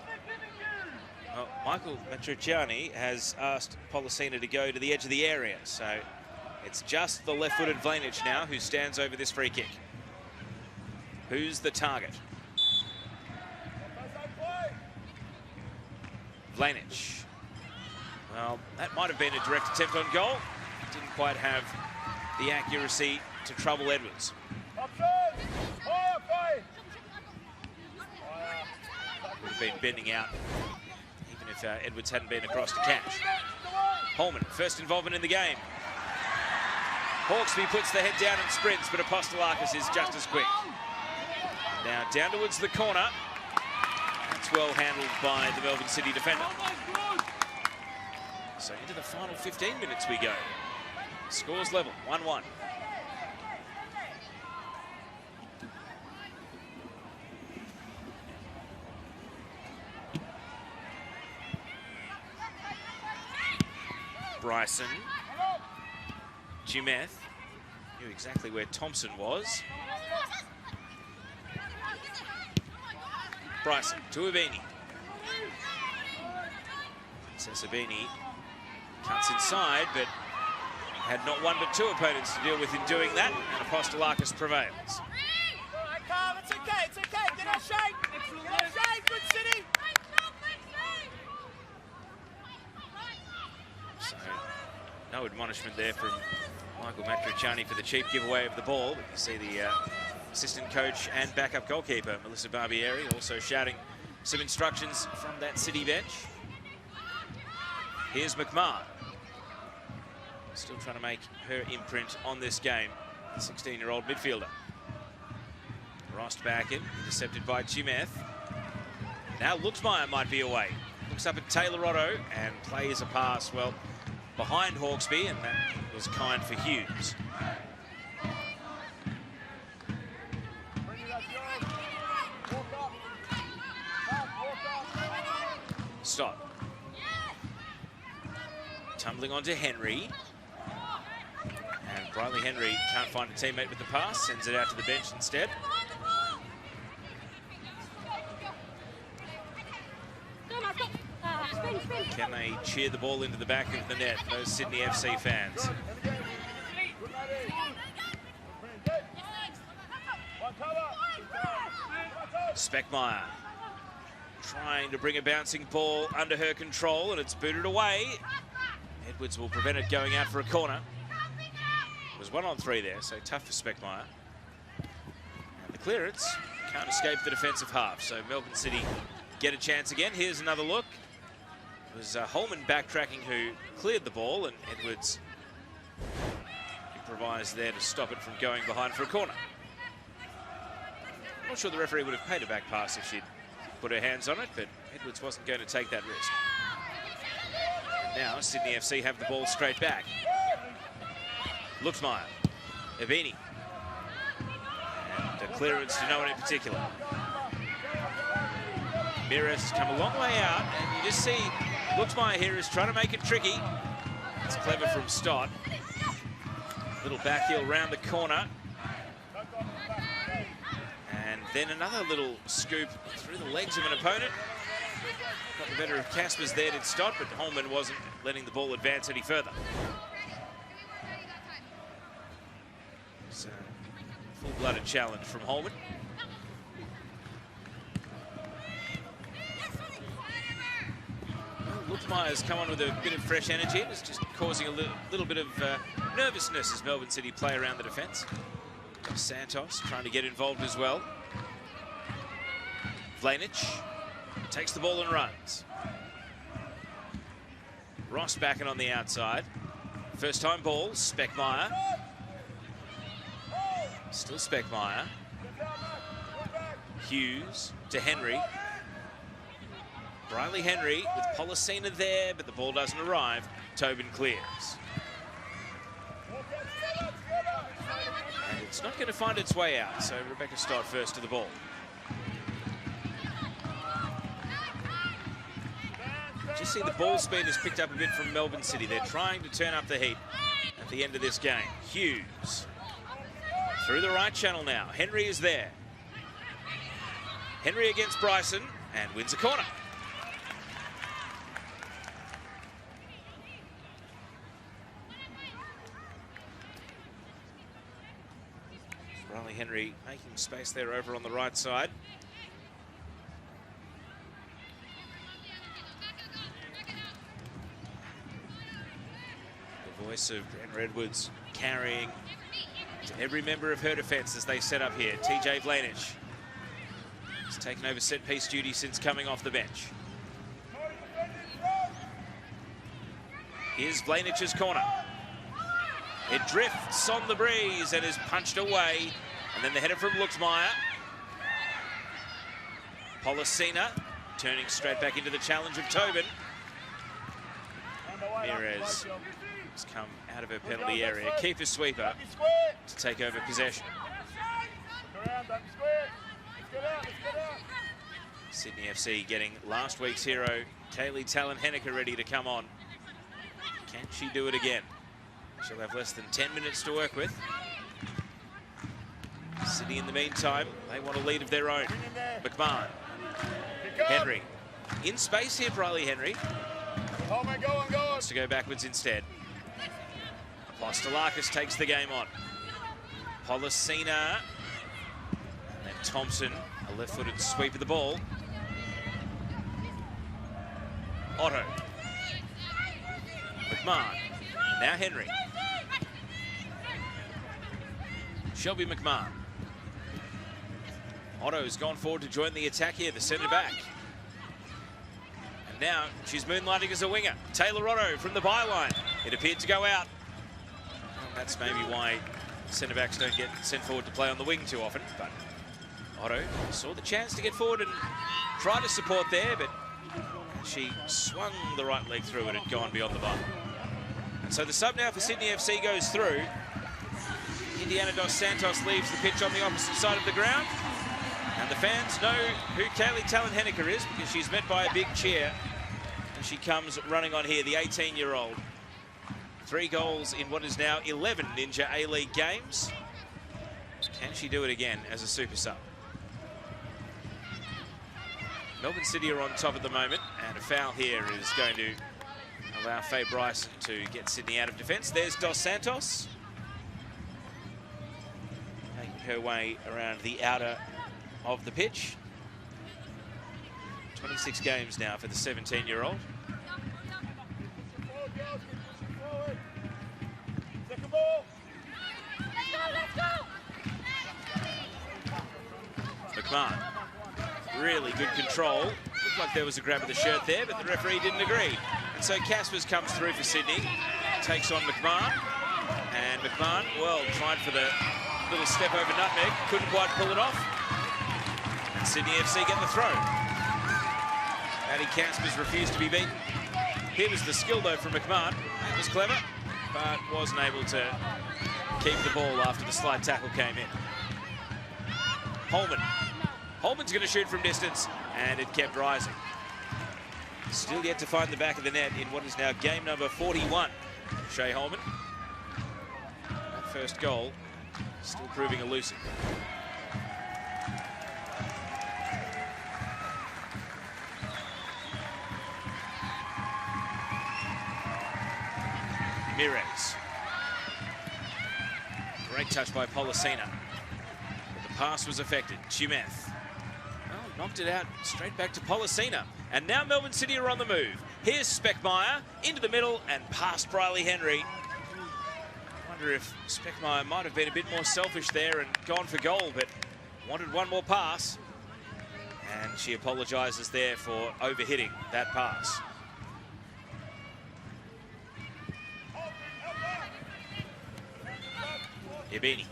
Well, Michael Matriciani has asked Policina to go to the edge of the area, so it's just the left-footed Vlanich now who stands over this free kick. Who's the target? Vlanich. Well, that might have been a direct attempt on goal. Didn't quite have the accuracy to trouble Edwards. Would have been bending out even if Edwards hadn't been across to catch. Holman, first involvement in the game. Hawkesby puts the head down and sprints, but Apostolakis is just as quick. Now down towards the corner. That's well handled by the Melbourne City defender. So into the final 15 minutes we go. Scores level, 1-1. Bryson. Tumeth knew exactly where Thompson was. Bryson to Abini. Sesabini cuts inside, but had not one but two opponents to deal with in doing that, and Apostolakis prevails. Carl, it's okay, it's okay. Get our shape. Get our shape, good City. So, no admonishment there from Michael Matriciani for the cheap giveaway of the ball. But you see the assistant coach and backup goalkeeper, Melissa Barbieri, also shouting some instructions from that City bench. Here's McMahon. Still trying to make her imprint on this game, the 16-year-old midfielder. Rost back in, intercepted by Tumeth. Now Luchtmeyer might be away. Looks up at Taylor Otto and plays a pass, well, behind Hawkesby, and that was kind for Hughes. Stop. Tumbling onto Henry. And Briley Henry can't find a teammate with the pass, sends it out to the bench instead. Can they cheer the ball into the back of the net, those Sydney FC fans? Speckmeyer trying to bring a bouncing ball under her control, and it's booted away. Edwards will prevent it going out for a corner. It was 1-on-3 there, so tough for Speckmeyer. And the clearance can't escape the defensive half, so Melbourne City get a chance again. Here's another look. It was Holman backtracking who cleared the ball, and Edwards improvised there to stop it from going behind for a corner. I'm not sure the referee would have paid a back pass if she'd put her hands on it, but Edwards wasn't going to take that risk. And now Sydney FC have the ball straight back. Luchtmeyer, Abini, and a clearance to no one in particular. Miras come a long way out, and you just see Luxmeyer here is trying to make it tricky. It's clever from Stott. Little back heel round the corner. And then another little scoop through the legs of an opponent. Got the better of Casper's there, did Stott, but Holman wasn't letting the ball advance any further. So, full-blooded challenge from Holman. Luxmeyer's come on with a bit of fresh energy. It's just causing a little bit of nervousness as Melbourne City play around the defence. Santos trying to get involved as well. Vlanich takes the ball and runs. Ross backing on the outside. First time ball, Speckmeyer. Still Speckmeyer. Hughes to Henry. Riley Henry with Policina there, but the ball doesn't arrive. Tobin clears. And it's not going to find its way out, so Rebecca Stott first to the ball. Just see the ball speed has picked up a bit from Melbourne City. They're trying to turn up the heat at the end of this game. Hughes through the right channel now. Henry is there. Henry against Bryson and wins a corner. Riley Henry making space there over on the right side. The voice of Brenda Edwards carrying to every member of her defence as they set up here. TJ Vlanich has taken over set-piece duty since coming off the bench. Here's Vlanich's corner. It drifts on the breeze and is punched away. And then the header from Luxmeyer. Policina turning straight back into the challenge of Tobin. Ramirez has come out of her penalty area. Keeper sweeper to take over possession. Sydney FC getting last week's hero, Kaylee Talon-Henniker, ready to come on. Can she do it again? She'll have less than 10 minutes to work with. Sydney, in the meantime, they want a lead of their own. McMahon. Henry. In space here for Riley Henry. Wants to go backwards instead. Apostolakis takes the game on. Policina. And then Thompson, a left-footed sweep of the ball. Otto. McMahon. Now Henry. Shelby McMahon. Otto's gone forward to join the attack here, the centre back. And now she's moonlighting as a winger. Taylor Otto from the byline. It appeared to go out. And that's maybe why centre backs don't get sent forward to play on the wing too often. But Otto saw the chance to get forward and try to support there, but she swung the right leg through and had gone beyond the bar. And so the sub now for Sydney FC goes through. Indiana Dos Santos leaves the pitch on the opposite side of the ground. And the fans know who Kaylee Talon-Henniker is because she's met by a big cheer. And she comes running on here, the 18-year-old. 3 goals in what is now 11 Ninja A-League games. Can she do it again as a super sub? Melbourne City are on top at the moment, and a foul here is going to allow Faye Bryson to get Sydney out of defence. There's Dos Santos. Making her way around the outer of the pitch. 26 games now for the 17-year-old. McMahon, really good control. Looked like there was a grab of the shirt there, but the referee didn't agree. And so Caspers comes through for Sydney, takes on McMahon. And McMahon, well, tried for the little step over nutmeg, couldn't quite pull it off. And Sydney FC get the throw. Maddie Caspers refused to be beaten. Here was the skill, though, from McMahon. That was clever, but wasn't able to keep the ball after the slide tackle came in. Holman's going to shoot from distance, and it kept rising. Still yet to find the back of the net in what is now game number 41. Shea Holman. That first goal still proving elusive. Mires. Great touch by Polisena. But the pass was affected. Chimeth. Well, knocked it out straight back to Polisena. And now Melbourne City are on the move. Here's Speckmeyer into the middle and past Riley Henry. I wonder if Speckmeyer might have been a bit more selfish there and gone for goal, but wanted one more pass. And she apologises there for overhitting that pass. Ibini.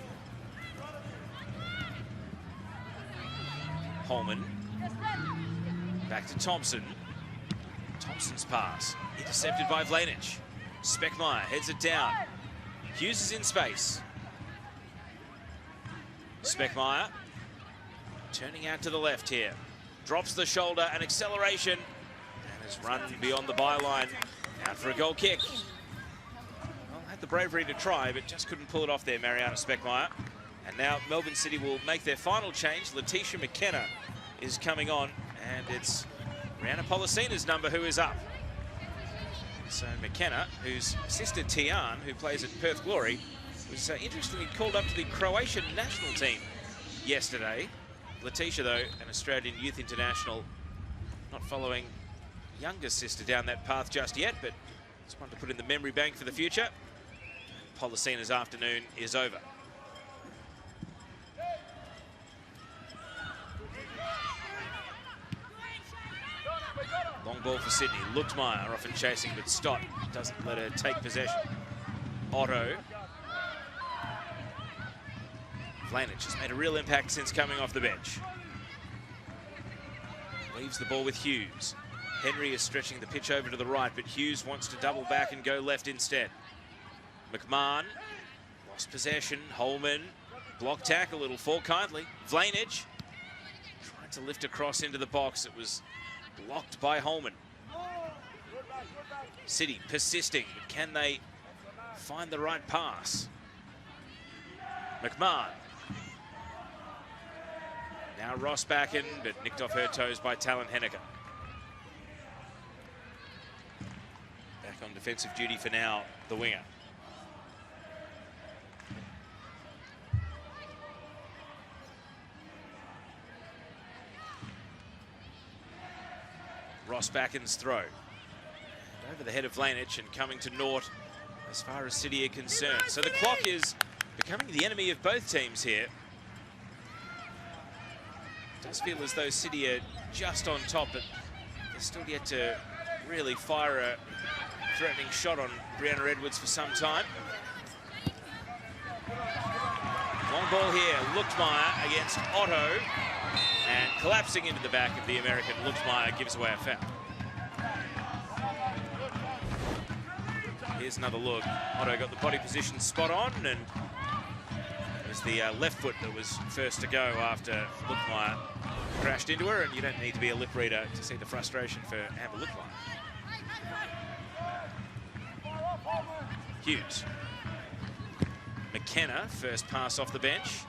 Holman. Back to Thompson. Thompson's pass. Intercepted by Vlanic. Speckmeyer heads it down. Hughes is in space. Speckmeyer. Turning out to the left here. Drops the shoulder and acceleration. And has run beyond the byline. Out for a goal kick. The bravery to try, but just couldn't pull it off there, Mariana Speckmeyer. And now Melbourne City will make their final change. Letitia McKenna is coming on, and it's Rihanna Polisena's number who is up. So McKenna, whose sister Tian, who plays at Perth Glory, was interestingly called up to the Croatian national team yesterday. Letitia, though, an Australian youth international, not following younger sister down that path just yet, but just wanted to put in the memory bank for the future. Polisena's afternoon is over. Long ball for Sydney. Luchtmeyer often chasing, but Stott doesn't let her take possession. Otto. Vlanic has made a real impact since coming off the bench. Leaves the ball with Hughes. Henry is stretching the pitch over to the right, but Hughes wants to double back and go left instead. McMahon lost possession. Holman block tackle, it'll fall kindly. Vlanic tried to lift across into the box. It was blocked by Holman. City persisting, but can they find the right pass? McMahon. Now Ross back in, but nicked off her toes by Talon Henniker. Back on defensive duty for now, the winger. Ross Backen's throw. And over the head of Vlanic and coming to naught as far as City are concerned. So the clock is becoming the enemy of both teams here. It does feel as though City are just on top, but they're still yet to really fire a threatening shot on Brianna Edwards for some time. Long ball here, Luchtmeyer against Otto. And collapsing into the back of the American, Luchtmeyer gives away a foul. Here's another look. Otto got the body position spot on, and it was the left foot that was first to go after Luchtmeyer crashed into her, and you don't need to be a lip reader to see the frustration for Amber Luchtmeyer. Hughes. McKenna, first pass off the bench.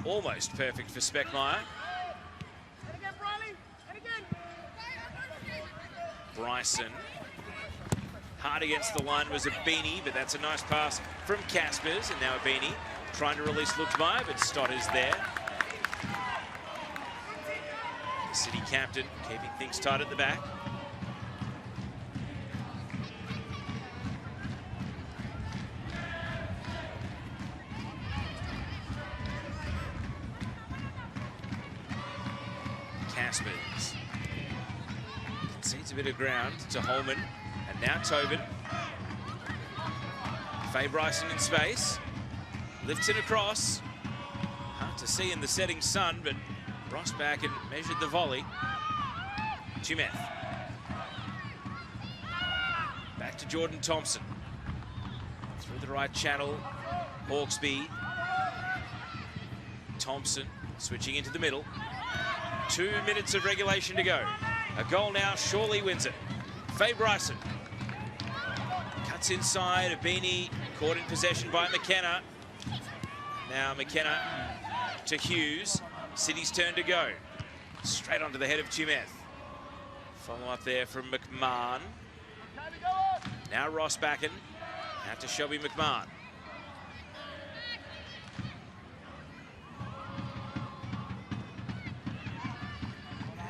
Almost perfect for Speckmeyer. Bryson. Hard against the line was Ibini, but that's a nice pass from Caspers, and now Ibini trying to release Luchtmeyer, but Stott is there. The City captain keeping things tight at the back. Caspers concedes a bit of ground to Holman, and now Tobin. Faye Bryson in space, lifts it across. Hard to see in the setting sun, but Ross back and measured the volley. Chimeth. Back to Jordan Thompson. Through the right channel, Hawkesby. Thompson switching into the middle. 2 minutes of regulation to go. A goal now surely wins it. Faye Bryson. Cuts inside, Abini caught in possession by McKenna. Now McKenna to Hughes. City's turn to go. Straight onto the head of Tumeth. Follow up there from McMahon. Now Ross Backen. Out to Shelby McMahon.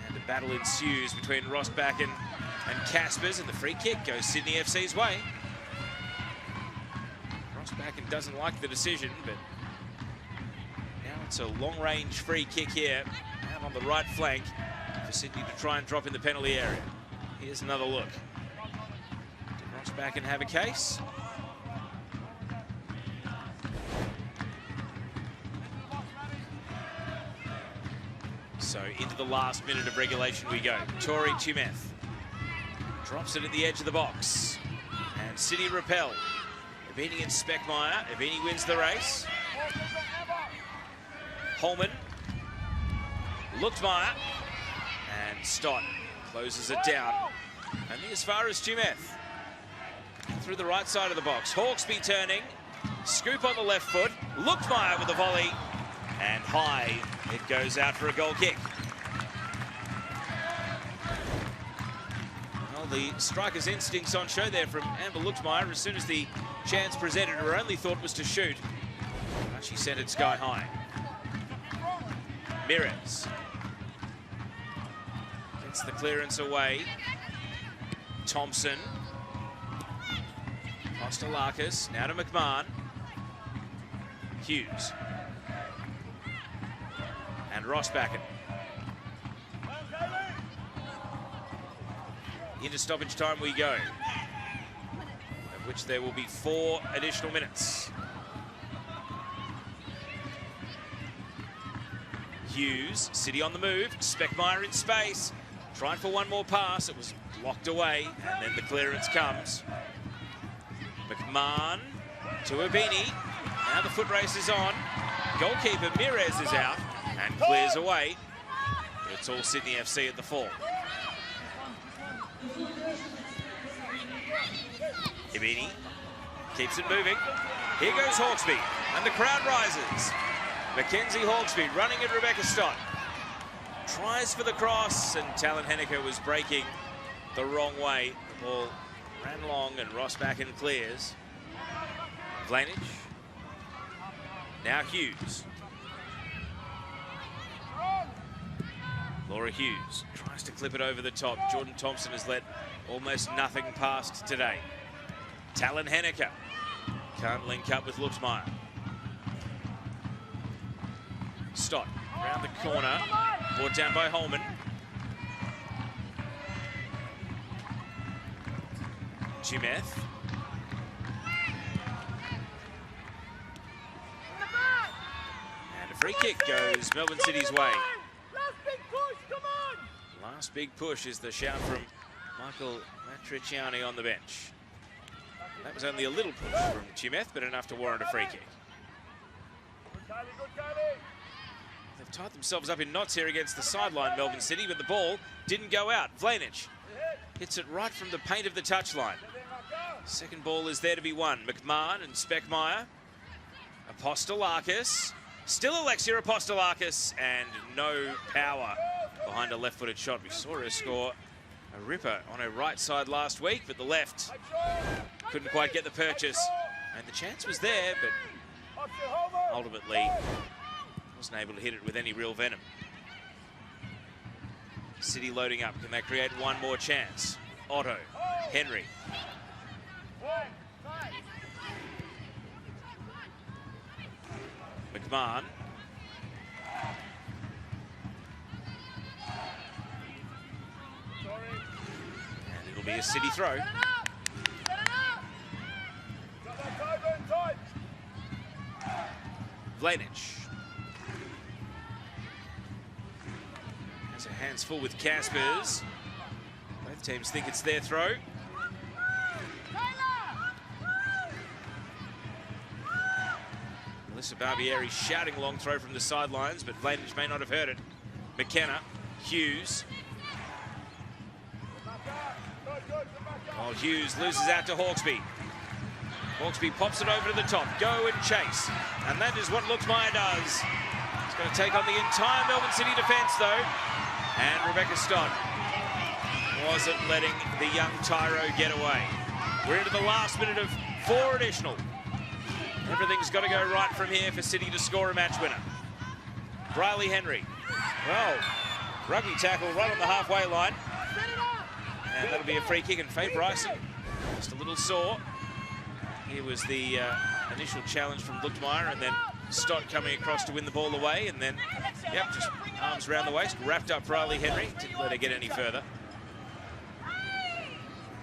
And a battle ensues between Ross Backen and Caspers, and the free kick goes Sydney FC's way. Ross Backen doesn't like the decision, but now it's a long-range free kick here, out on the right flank for Sydney to try and drop in the penalty area. Here's another look. Did Ross Backen have a case? So into the last minute of regulation we go. Tori Tumeth drops it at the edge of the box. And City repel. Abini and Speckmeyer. Abini wins the race. Holman. Luchtmeyer. And Stott closes it down. Only as far as Tumeth. Through the right side of the box. Hawkesby turning. Scoop on the left foot. Luchtmeyer with a volley. And high. It goes out for a goal kick. Well, the striker's instincts on show there from Amber Luchtmeyer. As soon as the chance presented, her only thought was to shoot. But she sent it sky high. Mirez gets the clearance away. Thompson. Kostelakis, now to McMahon. Hughes. And Ross Backen. Into stoppage time we go, of which there will be 4 additional minutes. Hughes, City on the move, Speckmeyer in space, trying for one more pass, it was blocked away, and then the clearance comes. McMahon to Abini, now the foot race is on, goalkeeper Mirez is out, and clears away. But it's all Sydney FC at the full. Abini keeps it moving. Here goes Hawkesby, and the crowd rises. Mackenzie Hawkesby running at Rebecca Stott. Tries for the cross, and Talon Henniker was breaking the wrong way. The ball ran long, and Ross Backen clears. Vlanich. Now Hughes. Laura Hughes tries to clip it over the top. Jordan Thompson has let almost nothing past today. Talon Henniker can't link up with Luchtmeyer. Stott around the corner, brought down by Holman. Tumeth. And a free kick goes Melbourne City's way. Last big push is the shout from Michael Matriciani on the bench. That was only a little push from Tumeth, but enough to warrant a free kick. They've tied themselves up in knots here against the sideline, Melbourne City, but the ball didn't go out. Vlanich hits it right from the paint of the touchline. Second ball is there to be won. McMahon and Speckmeyer. Apostolakis. Still Alexia Apostolakis, and no power behind a left-footed shot. We saw her score a ripper on her right side last week, but the left couldn't quite get the purchase. And the chance was there, but ultimately wasn't able to hit it with any real venom. City loading up. Can they create one more chance? Otto, Henry. McMahon. And it'll be a City throw. Vlanich. Has her hands full with Caspers. Both teams think it's their throw. Melissa Barbieri shouting a long throw from the sidelines, but Vlanich may not have heard it. McKenna, Hughes. While Hughes loses out to Hawkesby. Hawkesby pops it over to the top. Go and chase. And that is what Luxmeyer does. He's going to take on the entire Melbourne City defence, though. And Rebecca Stott wasn't letting the young Tyro get away. We're into the last minute of 4 additional. Everything's got to go right from here for City to score a match winner. Riley Henry. Well, rugby tackle right on the halfway line. And that'll be a free kick, and Faye Bryson just a little sore. Here was the initial challenge from Luxmeyer, and then Stott coming across to win the ball away, and then, yep, just arms around the waist, wrapped up Riley Henry, didn't let her get any further.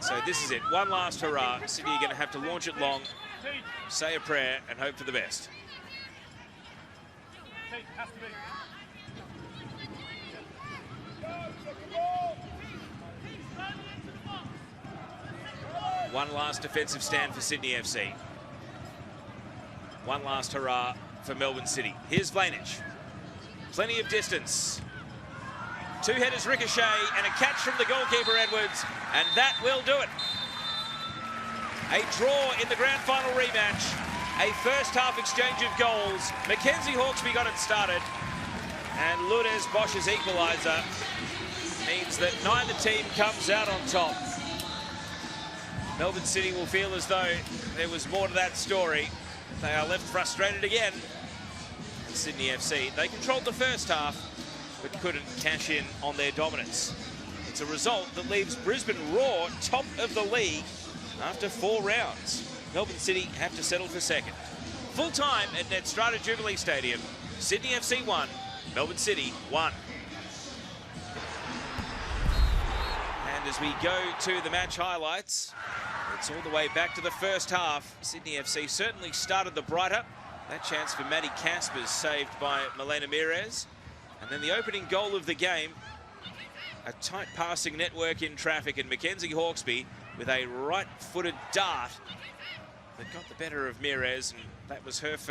So this is it, one last hurrah. Sydney are going to have to launch it long, say a prayer, and hope for the best. One last defensive stand for Sydney FC. One last hurrah for Melbourne City. Here's Vlanich. Plenty of distance. 2 headers ricochet and a catch from the goalkeeper Edwards, and that will do it. A draw in the grand final rematch. A first half exchange of goals. Mackenzie Hawkesby got it started, and Lourdes Bosch's equaliser means that neither team comes out on top. Melbourne City will feel as though there was more to that story. They are left frustrated again. Sydney FC, they controlled the first half, but couldn't cash in on their dominance. It's a result that leaves Brisbane Roar top of the league after 4 rounds. Melbourne City have to settle for second. Full time at Netstrata Jubilee Stadium. Sydney FC 1, Melbourne City 1. And as we go to the match highlights, it's all the way back to the first half. Sydney FC certainly started the brighter. That chance for Maddie Caspers saved by Milena Mires. And then the opening goal of the game, a tight passing network in traffic, and Mackenzie Hawkesby with a right-footed dart that got the better of Mires, and that was her first.